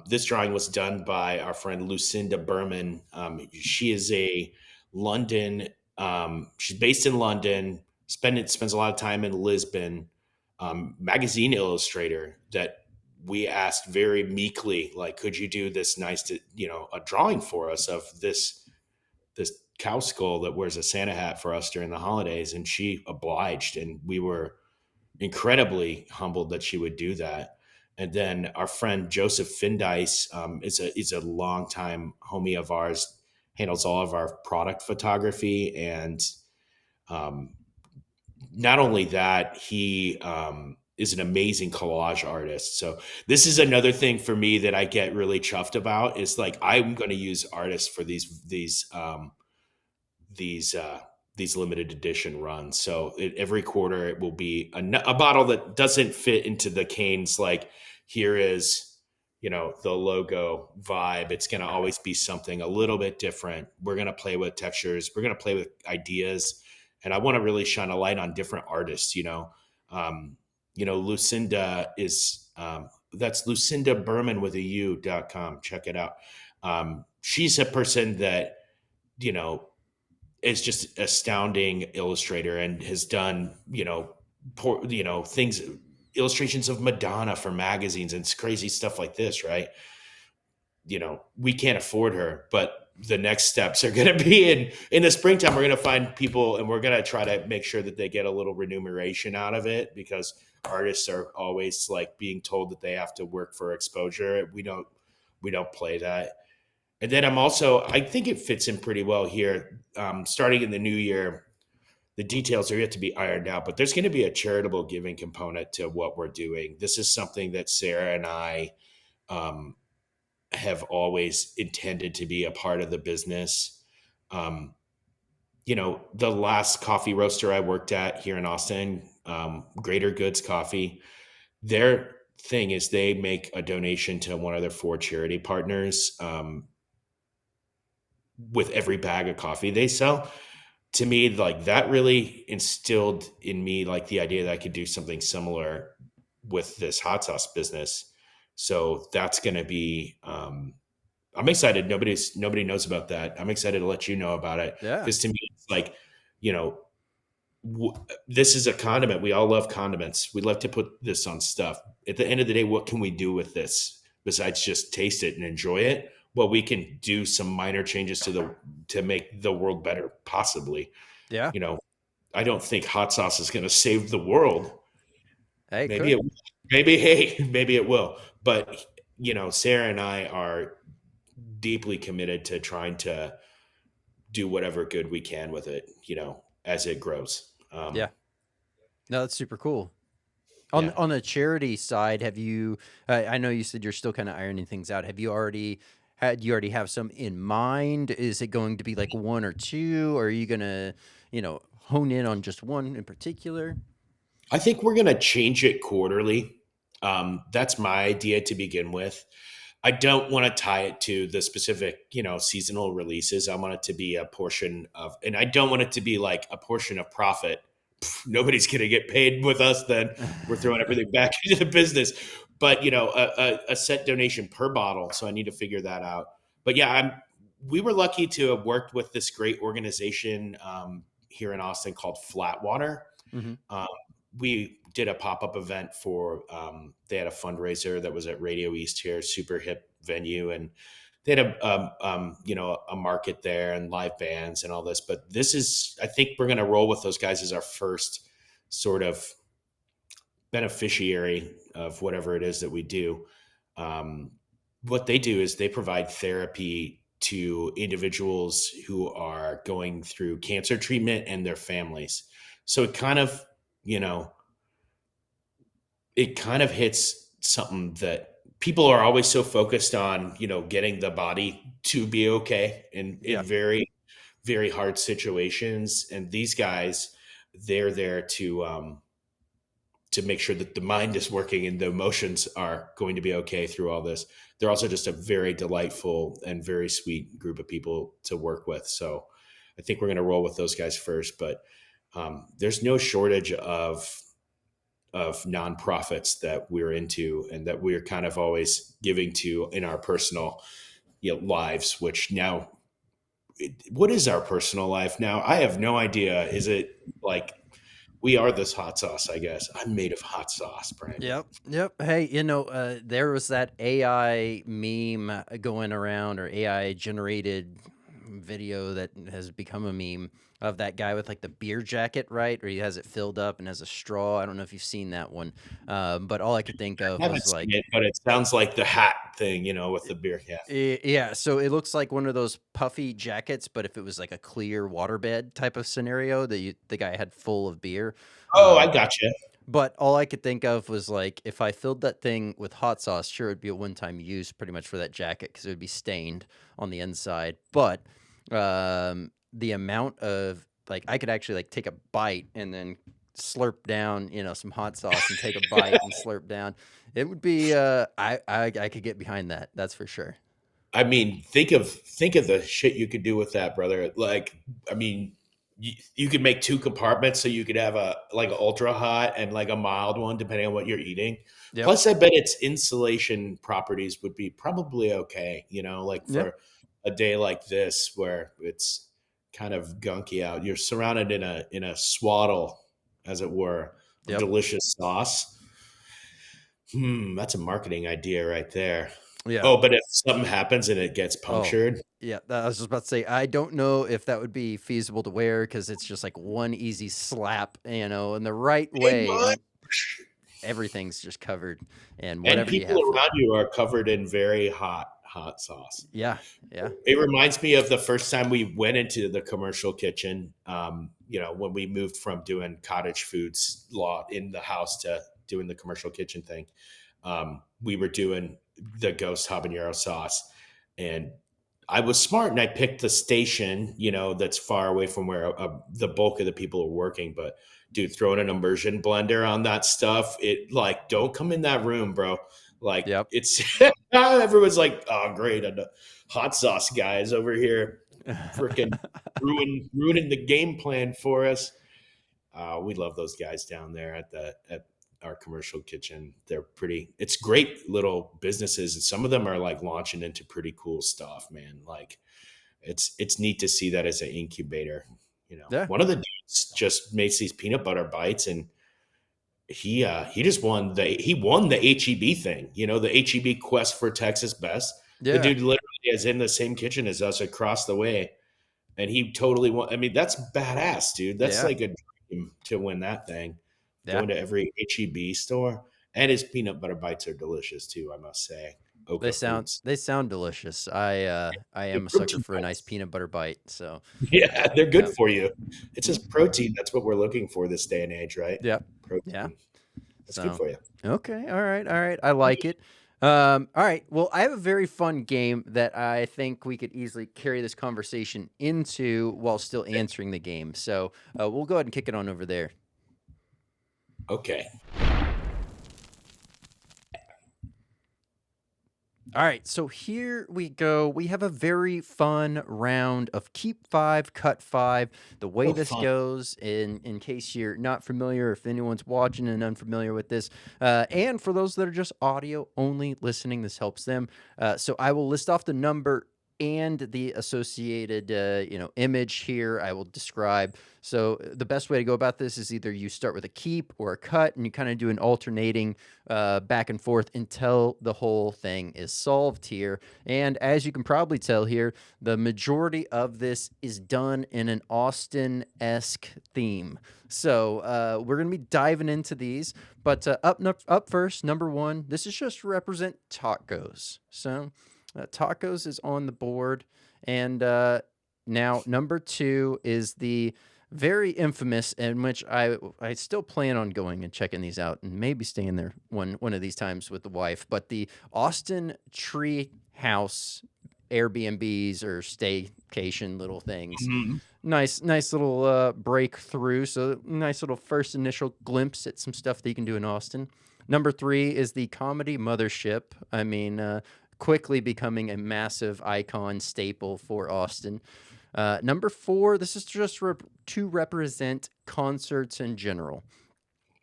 This drawing was done by our friend Lucinda Berman. She is a London. She's based in London. Spends a lot of time in Lisbon. Magazine illustrator that we asked very meekly, like, could you do this a drawing for us of this cow skull that wears a Santa hat for us during the holidays, and she obliged, and we were incredibly humbled that she would do that. And then our friend Joseph Findice is a longtime homie of ours, handles all of our product photography, and um, not only that, he is an amazing collage artist. So this is another thing for me that I get really chuffed about, is like, I'm going to use artists for these these limited edition runs. So every quarter it will be a bottle that doesn't fit into the Cane's, like, here is the logo vibe. It's going to always be something a little bit different. We're going to play with textures. We're going to play with ideas, and I want to really shine a light on different artists. Lucinda is that's Lucinda Berman with a U.com. Check it out. She's a person that you know is just astounding illustrator, and has done things, illustrations of Madonna for magazines and crazy stuff like this, right? We can't afford her, but the next steps are going to be in the springtime. We're going to find people, and we're going to try to make sure that they get a little remuneration out of it, because artists are always like being told that they have to work for exposure. We don't play that. And then I think it fits in pretty well here. Starting in the new year, the details are yet to be ironed out, but there's going to be a charitable giving component to what we're doing. This is something that Sarah and I um, have always intended to be a part of the business. Um, the last coffee roaster I worked at here in Austin, Greater Goods Coffee, their thing is they make a donation to one of their 4 charity partners. With every bag of coffee they sell. To me, like, that really instilled in me like the idea that I could do something similar with this hot sauce business. So that's going to be I'm excited. Nobody knows about that. I'm excited to let you know about it, Yeah. because to me it's like, you know, this is a condiment. We all love condiments. We love to put this on stuff. At the end of the day, what can we do with this besides just taste it and enjoy it? Well, we can do some minor changes to make the world better, possibly. Yeah. You know, I don't think hot sauce is going to save the world. Hey, it Maybe could. it, maybe hey, maybe it will. But Sarah and I are deeply committed to trying to do whatever good we can with it. As it grows. Yeah. No, that's super cool. On Yeah. on the charity side, have you? I know you said you're still kind of ironing things out. Have you already had? You already have some in mind? Is it going to be like one or two? Or are you gonna, hone in on just one in particular? I think we're going to change it quarterly. That's my idea to begin with. I don't want to tie it to the specific, seasonal releases. I want it to be a portion of, and I don't want it to be like a portion of profit. Nobody's going to get paid with us. Then we're throwing everything back into the business. But a set donation per bottle. So I need to figure that out. But yeah, we were lucky to have worked with this great organization here in Austin called Flatwater. Hmm. Um, we did a pop-up event for they had a fundraiser that was at Radio East here, super hip venue, and they had a market there and live bands and all this. But this is, I think we're going to roll with those guys as our first sort of beneficiary of whatever it is that we do. What they do is they provide therapy to individuals who are going through cancer treatment and their families. So it kind of, hits something that people are always so focused on, getting the body to be okay in Yeah. very, very hard situations. And these guys, they're there to make sure that the mind is working and the emotions are going to be okay through all this. They're also just a very delightful and very sweet group of people to work with. So I think we're going to roll with those guys first, but there's no shortage of nonprofits that we're into and that we're kind of always giving to in our personal lives, which now, what is our personal life now? I have no idea. Is it like, we are this hot sauce, I guess. I'm made of hot sauce, Brandon. Yep. Yep. Hey, there was that AI meme going around, or AI generated video that has become a meme of that guy with like the beer jacket, right? Or he has it filled up and has a straw. I don't know if you've seen that one. But all I could think of I haven't was seen like, it, but it sounds like the hat thing, with the beer. Yeah. yeah, so it looks like one of those puffy jackets, but if it was like a clear waterbed type of scenario that the guy had full of beer. Oh, I Um, gotcha. but all I could think of was like, if I filled that thing with hot sauce, sure, it'd be a one-time use pretty much for that jacket because it would be stained on the inside. But the amount of like, I could actually like take a bite and then slurp down, some hot sauce and take a bite and slurp down. It would be, I could get behind that. That's for sure. I mean, think of the shit you could do with that, brother. Like, I mean, you could make two compartments, so you could have a like an ultra hot and like a mild one, depending on what you're eating. Yep. Plus, I bet its insulation properties would be probably okay. Like Yeah. for a day like this where it's kind of gunky out, you're surrounded in a swaddle, as it were, of Yep. delicious sauce. That's a marketing idea right there. Yeah. Oh, but if something happens and it gets Oh, punctured, yeah. I was just about to say, I don't know if that would be feasible to wear because it's just like one easy slap, in the right it way, might. and everything's just covered and And whatever you people have for it. around you are covered in very hot sauce. Yeah. Yeah. It reminds me of the first time we went into the commercial kitchen. When we moved from doing cottage foods law in the house to doing the commercial kitchen thing. We were doing the ghost habanero sauce, and I was smart and I picked the station, that's far away from where the bulk of the people are working. But dude, throwing an immersion blender on that stuff, it like, don't come in that room, bro. Like Yep. it's everyone's like, oh great, and the hot sauce guys over here freaking ruining the game plan for us. We love those guys down there at our commercial kitchen. It's great little businesses, and some of them are like launching into pretty cool stuff, man. Like it's neat to see that as an incubator. Yeah. One of the dudes just makes these peanut butter bites, and he just won the HEB thing, the HEB Quest for Texas Best. The Yeah. dude literally is in the same kitchen as us across the way, and he totally won. I mean, that's badass, dude. That's Yeah. like a dream to win that thing. Yeah. Going to every HEB store, and his peanut butter bites are delicious too, I must say. They Oka sound Foods. they sound delicious. I They're am a sucker protein for a nice bites. peanut butter bite. So Yeah, they're yeah. good for you. It's just protein. That's what we're looking for this day and age, right? Yeah. Yeah. Protein. That's good So for you. okay. All right. All right. I like it. All right. Well, I have a very fun game that I think we could easily carry this conversation into while still answering the game. So we'll go ahead and kick it on over there. Okay. All right, so here we go. We have a very fun round of keep five, cut five. The way Oh, this fun. goes, in case you're not familiar, if anyone's watching and unfamiliar with this, and for those that are just audio only listening, this helps them. So I will list off the number and the associated image here I will describe. So the best way to go about this is either you start with a keep or a cut, and you kind of do an alternating back and forth until the whole thing is solved here. And as you can probably tell here, the majority of this is done in an Austin-esque theme. So we're going to be diving into these. But up first, number one, this is just to represent tacos. So tacos is on the board. And now number two is the very infamous, in which I still plan on going and checking these out and maybe staying there one of these times with the wife. But the Austin Tree House Airbnbs or staycation little things. Mhm. Nice little breakthrough. So nice little first initial glimpse at some stuff that you can do in Austin. Number three is the comedy mothership. I mean, quickly becoming a massive icon staple for Austin. Number four, this is just to represent concerts in general.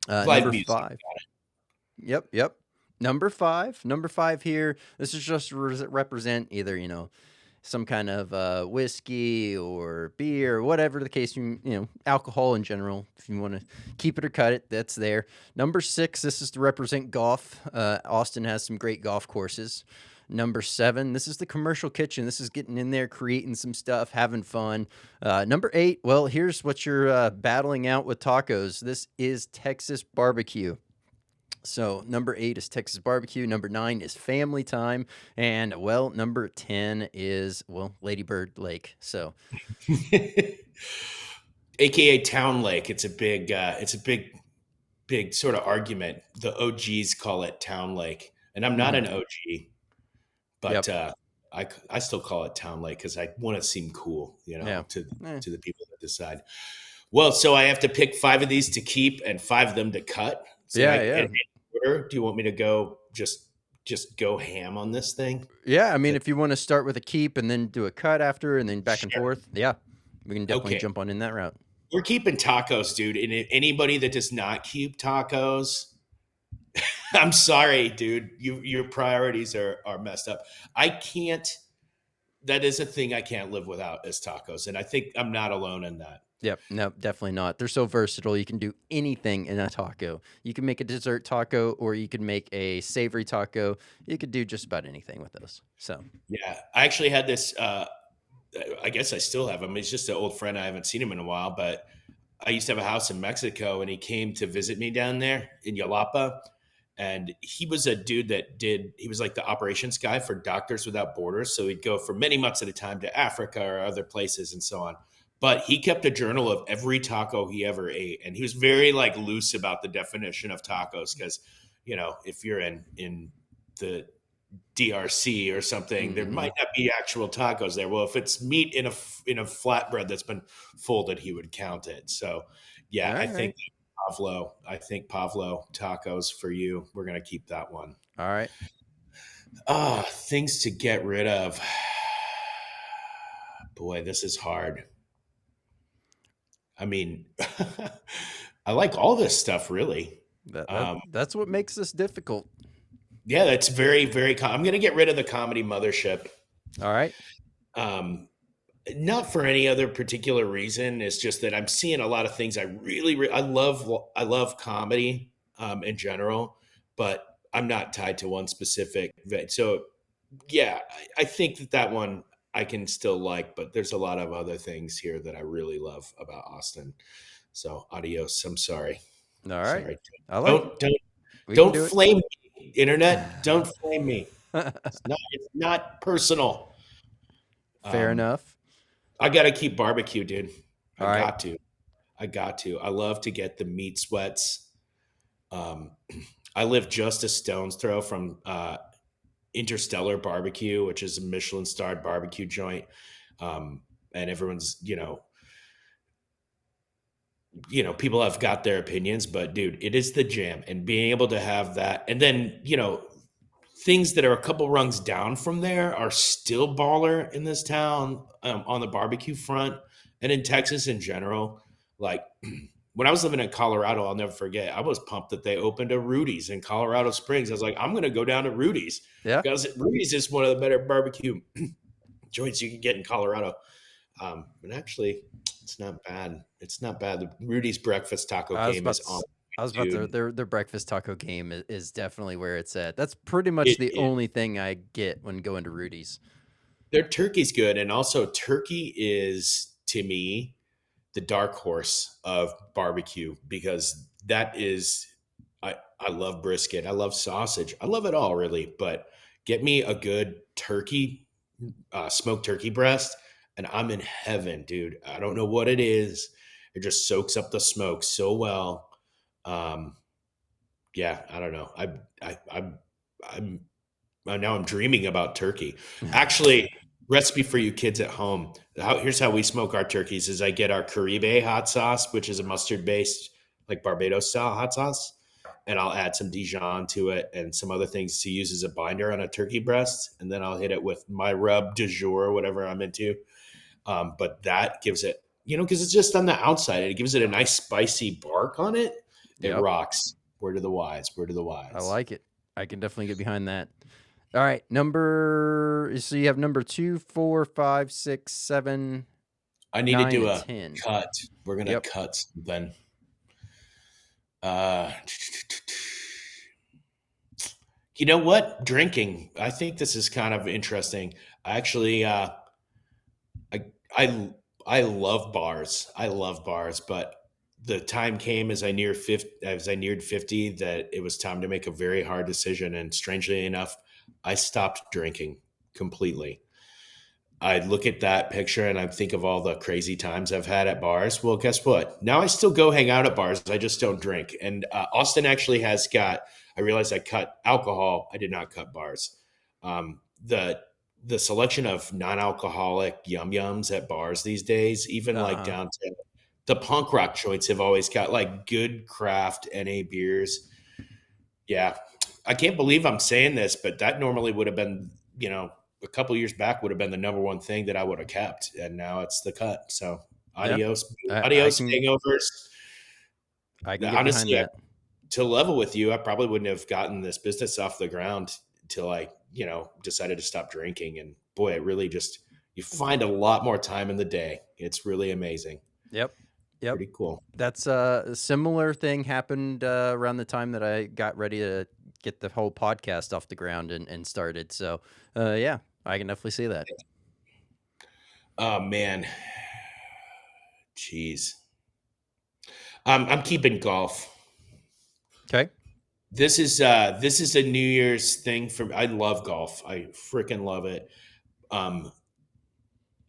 Live Number music. five. Yep. Number five here. This is just to represent either, some kind of whiskey or beer, or whatever the case, alcohol in general. If you want to keep it or cut it, that's there. Number six, this is to represent golf. Austin has some great golf courses. Number seven, this is the commercial kitchen. This is getting in there, creating some stuff, having fun. Number eight, well, here's what you're battling out with tacos. This is Texas barbecue. So number eight is Texas barbecue. Number nine is family time. And, well, number 10 is, well, Ladybird Lake. So AKA Town Lake. It's a big sort of argument. The OGs call it Town Lake, and I'm not mhm. an OG, but Yep. I still call it Town Lake because I want to seem cool, Yeah. to Eh. the people that decide. Well, so I have to pick 5 of these to keep and 5 of them to cut. So Yeah, in yeah. any order, do you want me to go just go ham on this thing? Yeah, I mean, To- if you want to start with a keep and then do a cut after and then back and Sure. forth, yeah, we can definitely Okay. jump on in that route. We're keeping tacos, dude. And anybody that does not keep tacos, I'm sorry, dude. Your priorities are messed up. I can't. That is a thing I can't live without is tacos, and I think I'm not alone in that. Yep. No, definitely not. They're so versatile. You can do anything in a taco. You can make a dessert taco or you can make a savory taco. You could do just about anything with those. So, Yeah, I actually had this. I guess I still have him. He's just an old friend. I haven't seen him in a while, but I used to have a house in Mexico, and he came to visit me down there in Yalapa. And he was a dude he was like the operations guy for Doctors Without Borders. So he'd go for many months at a time to Africa or other places and so on. But he kept a journal of every taco he ever ate. And he was very like loose about the definition of tacos. Cause if you're in the DRC or something, there mm-hmm. might not be actual tacos there. Well, if it's meat in a flatbread that's been folded, he would count it. So, yeah, All I right. think Pavlo. I think Pavlo tacos for you. We're gonna keep that one. All right. Things to get rid of. Boy, this is hard. I mean, I like all this stuff really. That's what makes this difficult. Yeah, that's very, very. I'm gonna get rid of the comedy mothership. All right. Um, Not for any other particular reason. It's just that I'm seeing a lot of things I really, I love comedy in general, but I'm not tied to one specific vet. So yeah, I think that one I can still like, but there's a lot of other things here that I really love about Austin. So adios. I'm sorry. All right. Sorry. I like it. Don't don't We can don't do it. flame me, internet. Don't flame me. It's not personal. Fair Um, enough. I gotta keep barbecue, dude. I All right. got to. I got to. I love to get the meat sweats. Um, I live just a stone's throw from Interstellar Barbecue, which is a Michelin starred barbecue joint. And everyone's, people have got their opinions, but dude, it is the jam. And being able to have that, and then, things that are a couple rungs down from there are still baller in this town on the barbecue front and in Texas in general. Like when I was living in Colorado, I'll never forget. I was pumped that they opened a Rudy's in Colorado Springs. I was like, I'm going to go down to Rudy's Yeah. because Rudy's is one of the better barbecue joints you can get in Colorado. And actually, it's not bad. It's not bad. The Rudy's breakfast taco I was game about is to, on, I was about to, dude. their breakfast taco game is definitely where it's at. That's pretty much It the is. only thing I get when going to Rudy's. Their turkey's good, and also turkey is to me the dark horse of barbecue because that is I love brisket, I love sausage, I love it all really, but get me a good turkey, smoked turkey breast, and I'm in heaven, dude. I don't know what it is. It just soaks up the smoke so well. Um, yeah, I don't know. I'm now I'm dreaming about turkey. Actually, recipe for you kids at home. Here's how we smoke our turkeys: is I get our Caribe hot sauce, which is a mustard based like Barbados style hot sauce, and I'll add some Dijon to it and some other things to use as a binder on a turkey breast, and then I'll hit it with my rub du jour, whatever I'm into. But that gives it, because it's just on the outside, it gives it a nice spicy bark on it. It Yep, rocks. Word of the wise. Word of the I wise. like it. I can definitely get behind that. All right, number. So you have number 2, 4, 5, 6, 7, I need to 9, do and a 10. cut. We're gonna Yep. cut something. Uh, you know what? Drinking. I think this is kind of interesting. Actually, I I I love bars. I love bars, but the time came as I neared 50 that it was time to make a very hard decision. And strangely enough, I stopped drinking completely. I look at that picture and I think of all the crazy times I've had at bars. Well, guess what? Now I still go hang out at bars. I just don't drink. And Austin actually has got. I realized I cut alcohol. I did not cut bars. The selection of non-alcoholic yum yums at bars these days, even like Uh-huh. down to the punk rock joints, have always got like good craft NA beers. Yeah, I can't believe I'm saying this, but that normally would have been, a couple years back would have been the number one thing that I would have kept, and now it's the cut. So Yeah. adios, I adios can hangovers. I can get behind Honestly, that. to level with you, I probably wouldn't have gotten this business off the ground until I, decided to stop drinking. And boy, it really just you find a lot more time in the day. It's really amazing. Yep. Yep. Pretty cool. That's a similar thing happened around the time that I got ready to get the whole podcast off the ground and started. So, yeah, I can definitely see that. Oh man, jeez. I'm keeping golf. Okay. This is a New Year's thing for me. I love golf. I freaking love it. Um,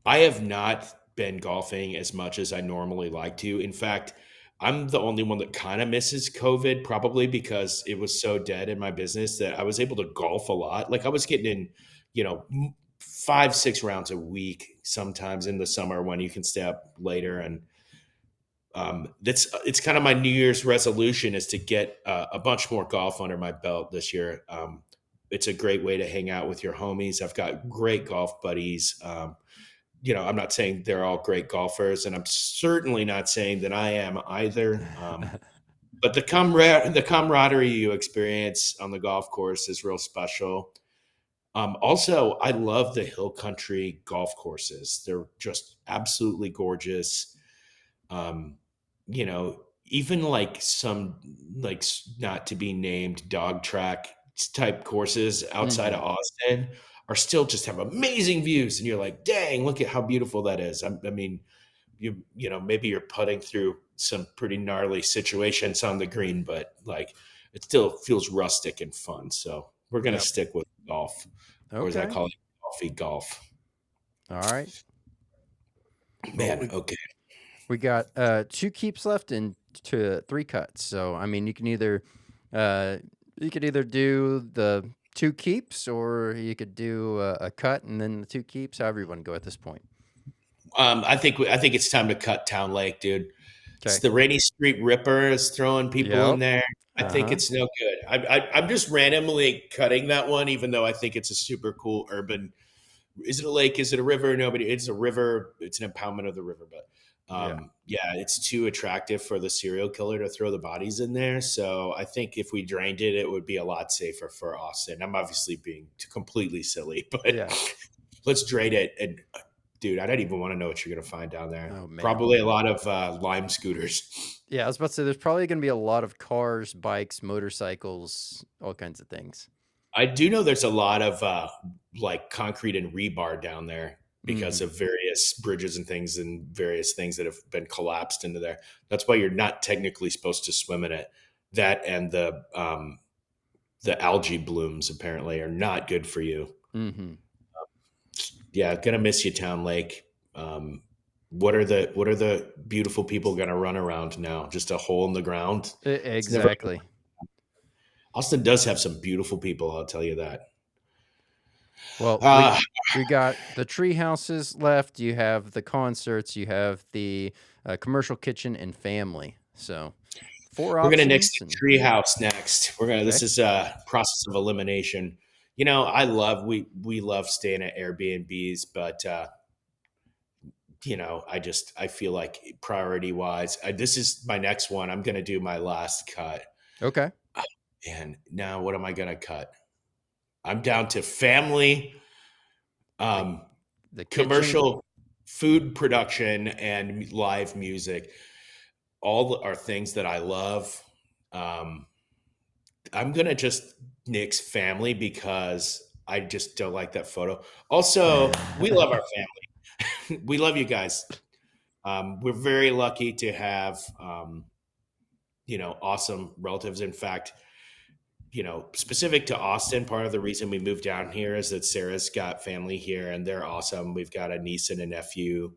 I have not been golfing as much as I normally like to. In fact, I'm the only one that kind of misses COVID, probably because it was so dead in my business that I was able to golf a lot. Like I was getting in, 5, 6 rounds a week, sometimes in the summer when you can stay up later. And that's it's kind of my New Year's resolution is to get a bunch more golf under my belt this year. It's a great way to hang out with your homies. I've got great golf buddies. I'm not saying they're all great golfers, and I'm certainly not saying that I am either. But the camaraderie you experience on the golf course is real special. Also, I love the hill country golf courses. They're just absolutely gorgeous. Um, Even like some like not to be named dog track type courses outside of Hmm. Austin are still just have amazing views, and you're like, dang, look at how beautiful that is. I mean, maybe you're putting through some pretty gnarly situations on the green, but like it still feels rustic and fun. So we're gonna Yep. stick with golf, or as I Okay. call it, coffee golf. All right. Well, Man, okay. we got 2 keeps left and 3 cuts. So, I mean, uh, you could either do the 2 keeps or you could do a cut and then the 2 keeps, however you want to go at this point. I think it's time to cut Town Lake, dude. It's Okay. the Rainy Street Ripper is throwing people in Yep. there. I think Uh-huh. it's no good. I'm just randomly cutting that one, even though I think it's a super cool urban. Is it a lake? Is it a river? Nobody. It's a river. It's an impoundment of the river, but Yeah. yeah, it's too attractive for the serial killer to throw the bodies in there. So I think if we drained it, it would be a lot safer for Austin. I'm obviously being completely silly, but Yeah. let's trade it. And dude, I don't even want to know what you're going to find down there. Oh man. Probably a lot of Lime scooters. Yeah, I was about to say there's probably going to be a lot of cars, bikes, motorcycles, all kinds of things. I do know there's a lot of like concrete and rebar down there because Hmm. of various bridges and various things that have been collapsed into there. That's why you're not technically supposed to swim in it. That and the algae blooms apparently are not good for you. Hmm. Yeah, gonna miss you, Town Lake. What are the beautiful people gonna run around now? Just a hole in the ground. It's never. Exactly. Austin does have some beautiful people. I'll tell you that. Well, Uh, we got the tree houses left. You have the concerts. You have the commercial kitchen and family. So four we're gonna nix options. the And treehouse next. We're gonna. This okay, is a process of elimination. I love we love staying at Airbnbs, but I feel like priority wise, this is my next one. I'm gonna do my last cut. okay. And now what am I gonna cut? I'm down to family, The um, the kitchen. commercial food production, and live music. All are things that I love. Um, I'm gonna just nix family because I just don't like that photo. Also, we love our family. We love you guys. We're very lucky to have awesome relatives. In fact, specific to Austin, part of the reason we moved down here is that Sarah's got family here and they're awesome. We've got a niece and a nephew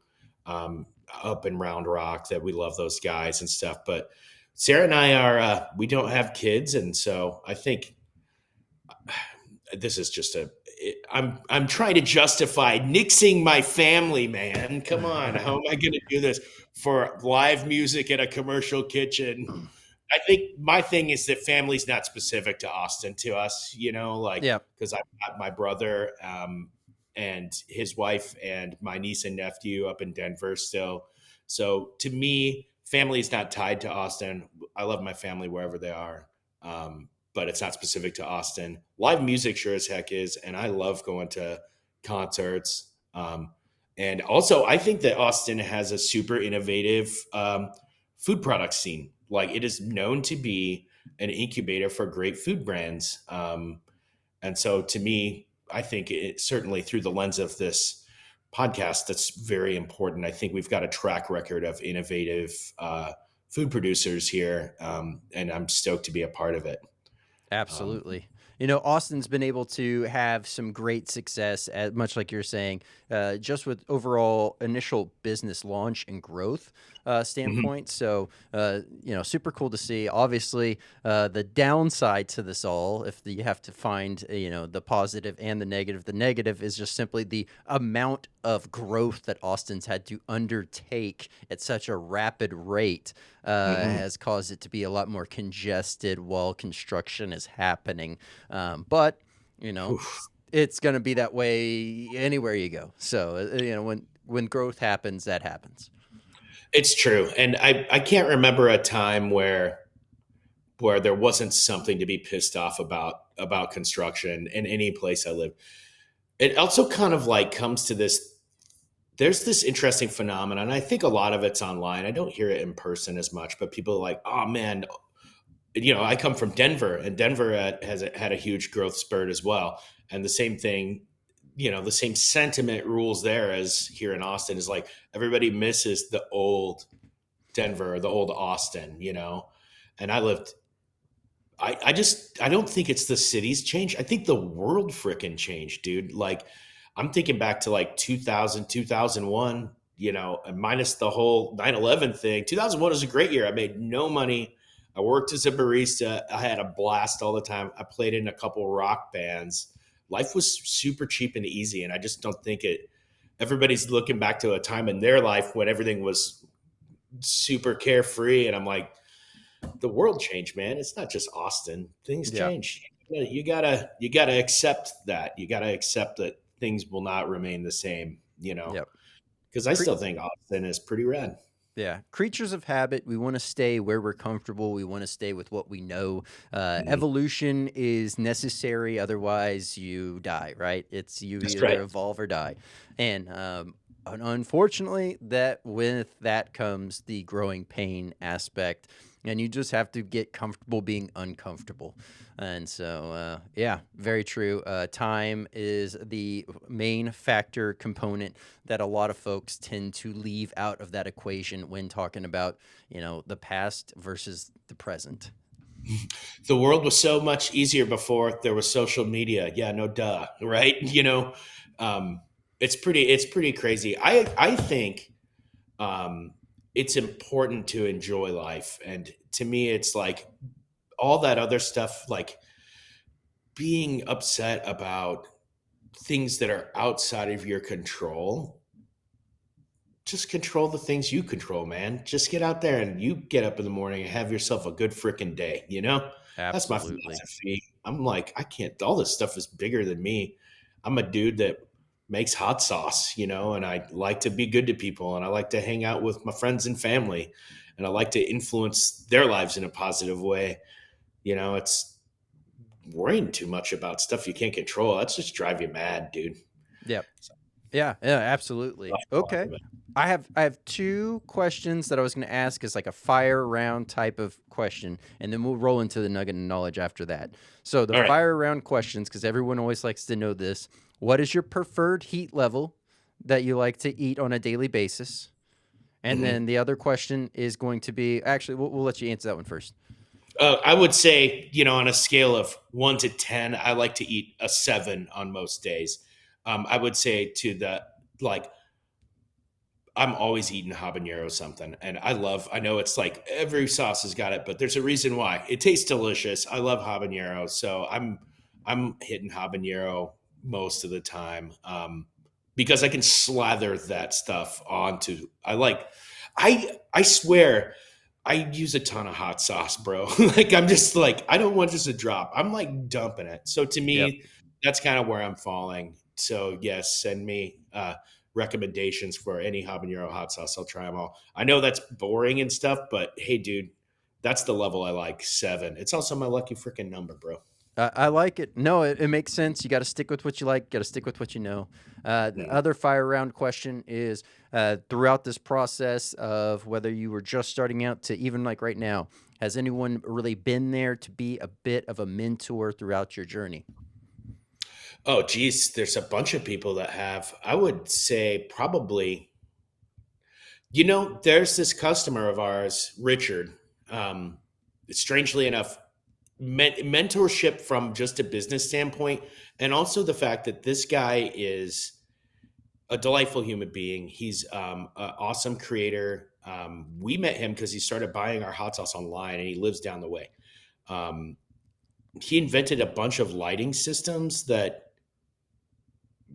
up in Round Rock that we love those guys and stuff. But Sarah and I we don't have kids. And so I think this is just I'm trying to justify nixing my family, man. Come on. How am I going to do this for live music in a commercial kitchen? I think my thing is that family's not specific to Austin to us, like Yeah, because I've got my brother and his wife and my niece and nephew up in Denver still. So to me, family is not tied to Austin. I love my family wherever they are, but it's not specific to Austin. Live music sure as heck is, and I love going to concerts. And also, I think that Austin has a super innovative food product scene. Like it is known to be an incubator for great food brands. And so to me, I think it certainly through the lens of this podcast, that's very important. I think we've got a track record of innovative food producers here, and I'm stoked to be a part of it. Um, absolutely. Austin's been able to have some great success, much like you're saying, just with overall initial business launch and growth mhm. standpoint. So, super cool to see. Obviously, the downside to this all, if you have to find, the positive and the negative is just simply the amount of growth that Austin's had to undertake at such a rapid rate Mhm. has caused it to be a lot more congested while construction is happening. But you know, Oof. it's going to be that way anywhere you go. So when growth happens, that happens. It's true, and I can't remember a time where there wasn't something to be pissed off about construction in any place I live. It also kind of like comes to this. There's this interesting phenomenon. I think a lot of it's online. I don't hear it in person as much, but people are like, "Oh man, I come from Denver, and Denver had a huge growth spurt as well." And the same thing, the same sentiment rules there as here in Austin is like everybody misses the old Denver, the old Austin, And I don't think it's the city's change. I think the world frickin' changed, dude. Like I'm thinking back to like 2000, 2001, and minus the whole 9/11 thing. 2001 was a great year. I made no money. I worked as a barista. I had a blast all the time. I played in a couple rock bands. Life was super cheap and easy. And I just don't think everybody's looking back to a time in their life when everything was super carefree. And I'm like, the world changed, man. It's not just Austin. Things Yeah. change. You gotta accept that. You gotta accept that things will not remain the same. Yep. Because I Pre- still think Austin is pretty rad. Yeah, creatures of habit. We want to stay where we're comfortable. We want to stay with what we know. Mhm. Evolution is necessary, otherwise you die. Right? It's you That's either right. evolve or die, and unfortunately, that with that comes the growing pain aspect, and you just have to get comfortable being uncomfortable. And so, yeah, very true. Time is the main factor component that a lot of folks tend to leave out of that equation when talking about, the past versus the present. The world was so much easier before there was social media. Yeah, no duh, right? Um, it's pretty crazy. I think um, it's important to enjoy life, and to me, it's like all that other stuff, like being upset about things that are outside of your control. Just control the things you control, man. Just get out there and you get up in the morning and have yourself a good freaking day, you know? That's my Absolutely. philosophy. I'm like, I can't, all this stuff is bigger than me. I'm a dude that makes hot sauce, and I like to be good to people and I like to hang out with my friends and family and I like to influence their lives in a positive way. It's worrying too much about stuff you can't control. That's just drive you mad, dude. Yep. Yeah, yeah, absolutely. Okay. I have two questions that I was going to ask as like a fire round type of question, and then we'll roll into the nugget of knowledge after that. So the All right. fire round questions, because everyone always likes to know this. What is your preferred heat level that you like to eat on a daily basis? And Mhm. then the other question is going to be actually, we'll let you answer that one first. I would say, on a scale of 1 to 10, I like to eat a 7 on most days. I would say to the like, I'm always eating habanero something, and I know it's like every sauce has got it, but there's a reason why. It tastes delicious. I love habanero, so I'm hitting habanero most of the time, because I can slather that stuff onto. I swear I use a ton of hot sauce, bro. Like I'm just like I don't want just a drop. I'm like dumping it. So to Yep. me, that's kind of where I'm falling. So yes, send me recommendations for any habanero hot sauce. I'll try them all. I know that's boring and stuff, but hey, dude, that's the level I like. 7. It's also my lucky freaking number, bro. I like it. No, it makes sense. You got to stick with what you like. Got to stick with what you know. The Mhm. other fire round question is throughout this process of whether you were just starting out to even like right now, has anyone really been there to be a bit of a mentor throughout your journey? Oh, geez, there's a bunch of people that have. I would say probably. There's this customer of ours, Richard. Um, Strangely enough, mentorship from just a business standpoint, and also the fact that this guy is a delightful human being. He's an awesome creator. We met him because he started buying our hot sauce online, and he lives down the way. Um, he invented a bunch of lighting systems that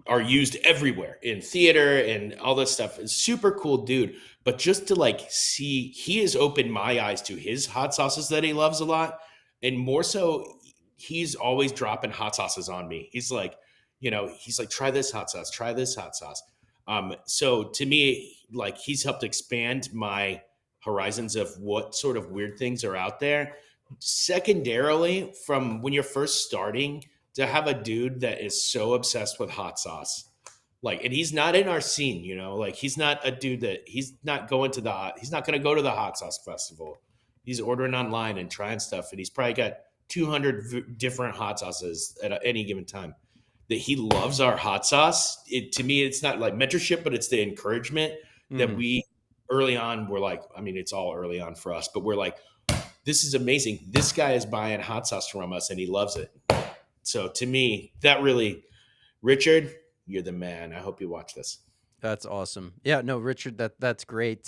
are used everywhere in theater and all this stuff. It's super cool dude. But just to like see, he has opened my eyes to his hot sauces that he loves a lot. And more so, he's always dropping hot sauces on me. He's like, try this hot sauce, try this hot sauce. So to me, like he's helped expand my horizons of what sort of weird things are out there. Secondarily, from when you're first starting, to have a dude that is so obsessed with hot sauce. Like, and he's not in our scene, like he's not a dude he's not going to he's not going to go to the hot sauce festival. He's ordering online and trying stuff. And he's probably got 200 different hot sauces at any given time. That he loves our hot sauce. To me, it's not like mentorship, but it's the encouragement that Hmm. we early on were like, I mean, it's all early on for us, but we're like, this is amazing. This guy is buying hot sauce from us and he loves it. So to me, that really, Richard, you're the man. I hope you watch this. That's awesome. Yeah, no, Richard, that's great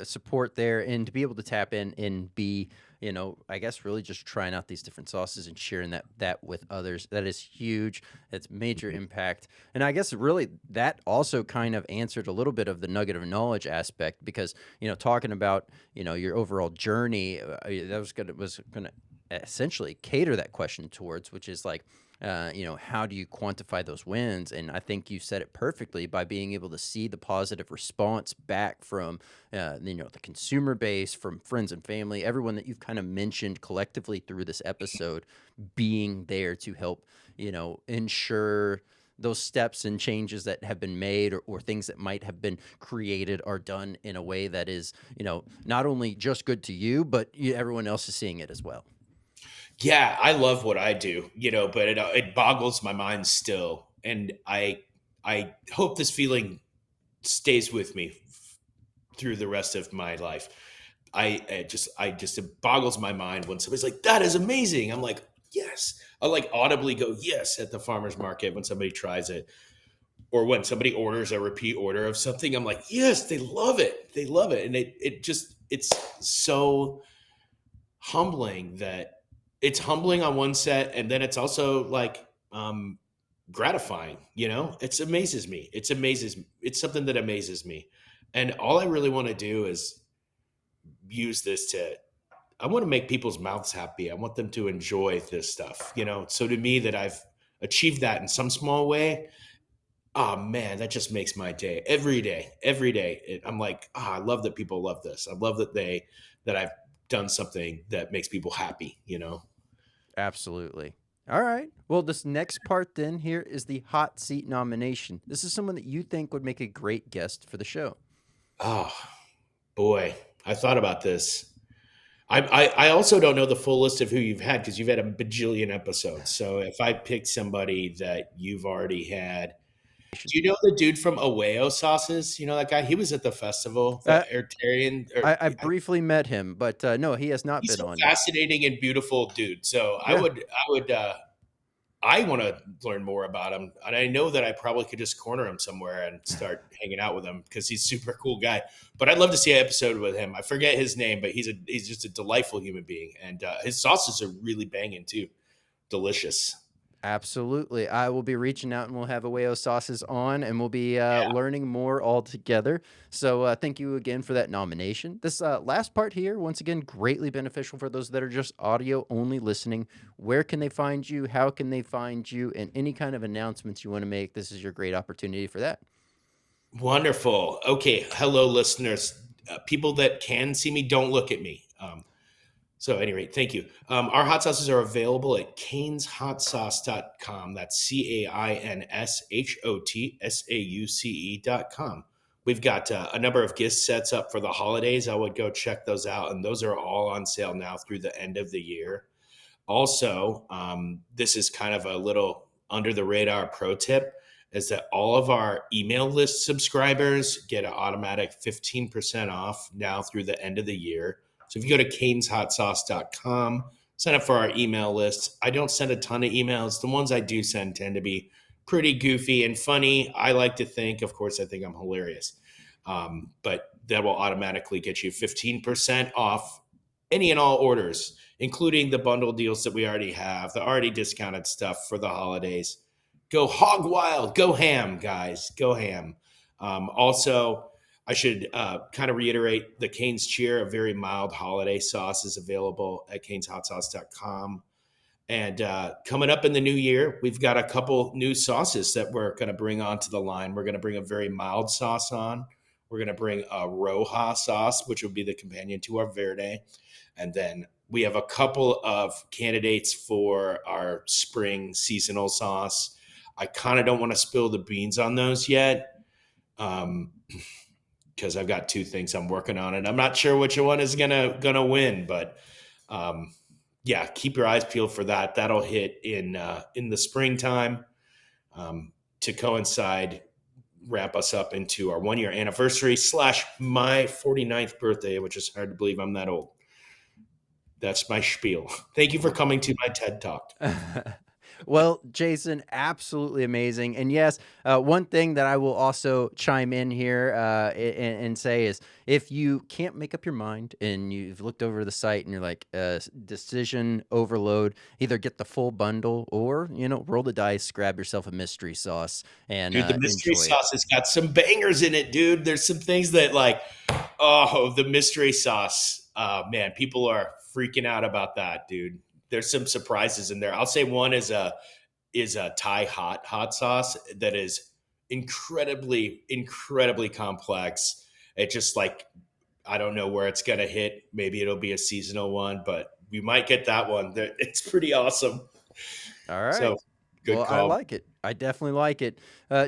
support there, and to be able to tap in and be, I guess really just trying out these different sauces and sharing that with others. That is huge. It's major impact, and I guess really that also kind of answered a little bit of the nugget of knowledge aspect because talking about your overall journey, that was gonna essentially cater that question towards, which is like how do you quantify those wins? And I think you said it perfectly by being able to see the positive response back from, the consumer base, from friends and family, everyone that you've kind of mentioned collectively through this episode, being there to help, ensure those steps and changes that have been made, or things that might have been created are done in a way that is, not only just good to you, but everyone else is seeing it as well. Yeah, I love what I do, but it boggles my mind still, and I hope this feeling stays with me through the rest of my life. I just it boggles my mind when somebody's like, "That is amazing." I'm like, "Yes." I like audibly go, "Yes," at the farmer's market when somebody tries it, or when somebody orders a repeat order of something. I'm like, "Yes, they love it. They love it," and it's so humbling that it's humbling on one set, and then it's also like gratifying. It amazes me. It's something that amazes me, and all I really want to do is use this to I want to make people's mouths happy. I want them to enjoy this stuff. So to me, that I've achieved that in some small way, oh man, that just makes my day. Every day I'm like, I love that people love this. I love that I've done something that makes people happy. Absolutely. All right. Well, this next part then here is the hot seat nomination. This is someone that you think would make a great guest for the show. Oh boy, I thought about this. I also don't know the full list of who you've had, because you've had a bajillion episodes. So if I pick somebody that you've already had, do you know the dude from Aweo Sauces? You know that guy? He was at the festival, the Uh, Airtarian. I briefly met him, but no, he has not He's been a on yet. fascinating and beautiful dude. So Yeah, I want to learn more about him, and I know that I probably could just corner him somewhere and start hanging out with him because he's a super cool guy. But I'd love to see an episode with him. I forget his name, but he's just a delightful human being, and his sauces are really banging too, delicious. absolutely. I will be reaching out, and we'll have Aweo Sauces on, and we'll be learning more all together. So thank you again for that nomination. This last part here, once again, greatly beneficial for those that are just audio only listening. Where can they find you? How can they find you? And any kind of announcements you want to make, this is your great opportunity for that. Wonderful. Okay, hello, listeners. People that can see me, don't look at me. So, at any rate, thank you. Our hot sauces are available at cainshotsauce.com. That's CAINSHOTSAUCE.com. We've got a number of gift sets up for the holidays. I would go check those out, and those are all on sale now through the end of the year. Also, this is kind of a little under the radar pro tip, is that all of our email list subscribers get an automatic 15% off now through the end of the year. So if you go to cainshotsauce.com, sign up for our email list. I don't send a ton of emails. The ones I do send tend to be pretty goofy and funny. I like to think, of course, I think I'm hilarious. But that will automatically get you 15% off any and all orders, including the bundle deals that we already have, the already discounted stuff for the holidays. Go hog wild, go ham, guys, go ham. Also, I should kind of reiterate the Cane's Cheer, a very mild holiday sauce, is available at cainshotsauce.com. And coming up in the new year, we've got a couple new sauces that we're going to bring onto the line. We're going to bring a very mild sauce on. We're going to bring a Roja sauce, which will be the companion to our Verde. And then we have a couple of candidates for our spring seasonal sauce. I kind of don't want to spill the beans on those yet, because I've got two things I'm working on, and I'm not sure which one is gonna win. But yeah, keep your eyes peeled for that. That'll hit in the springtime, to coincide, wrap us up into our 1 year anniversary / my 49th birthday, which is hard to believe I'm that old. That's my spiel. Thank you for coming to my TED Talk. Well, Jason, absolutely amazing. And yes, one thing that I will also chime in here and say is, if you can't make up your mind and you've looked over the site and you're like, decision overload, either get the full bundle or, roll the dice, grab yourself a mystery sauce and Dude, the mystery enjoy it. sauce has got some bangers in it, dude. There's some things that the mystery sauce. Man, people are freaking out about that, dude. There's some surprises in there. I'll say one is is a Thai hot sauce that is incredibly complex. It just like, I don't know where it's gonna hit. Maybe it'll be a seasonal one, but we might get that one. It's pretty awesome. All right. So Well, good I call. like it. I definitely like it.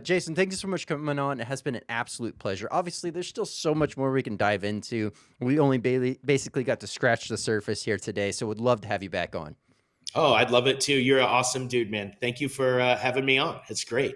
Jason, thank you so much for coming on. It has been an absolute pleasure. Obviously, there's still so much more we can dive into. We only basically got to scratch the surface here today, so would love to have you back on. Oh, I'd love it too. You're an awesome dude, man. Thank you for having me on. It's great.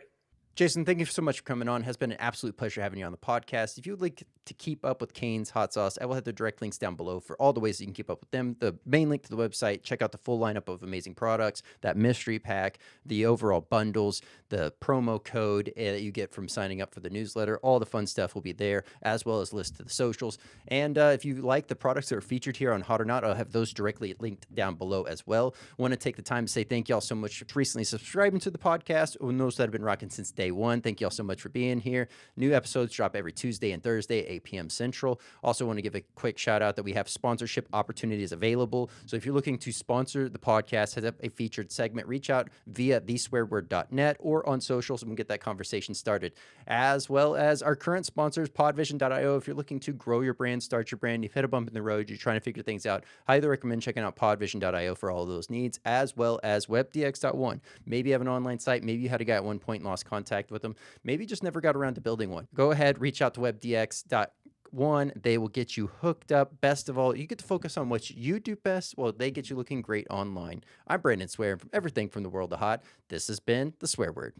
Jason, thank you so much for coming on. It has been an absolute pleasure having you on the podcast. If you would like to keep up with Cain's Hot Sauce, I will have the direct links down below for all the ways that you can keep up with them. The main link to the website, check out the full lineup of amazing products, that mystery pack, the overall bundles, the promo code that you get from signing up for the newsletter. All the fun stuff will be there, as well as lists to the socials. And if you like the products that are featured here on Hot or Not, I'll have those directly linked down below as well. Want to take the time to say thank y'all so much for recently subscribing to the podcast, and those that have been rocking since day one. Thank you all so much for being here. New episodes drop every Tuesday and Thursday at 8 p.m. Central. Also want to give a quick shout out that we have sponsorship opportunities available. So if you're looking to sponsor the podcast, head up a featured segment, reach out via theswearword.net or on socials and we can get that conversation started. As well as our current sponsors, podvision.io. If you're looking to grow your brand, start your brand, you've hit a bump in the road, you're trying to figure things out, highly recommend checking out podvision.io for all of those needs, as well as webdx.one. Maybe you have an online site, maybe you had a guy at one point and lost contact with them, maybe just never got around to building one. Go ahead, reach out to webdx.one. They will get you hooked up. Best of all, you get to focus on what you do best while they get you looking great online. I'm Brandon Swear, and from everything from the world of hot, this has been The Swear Word.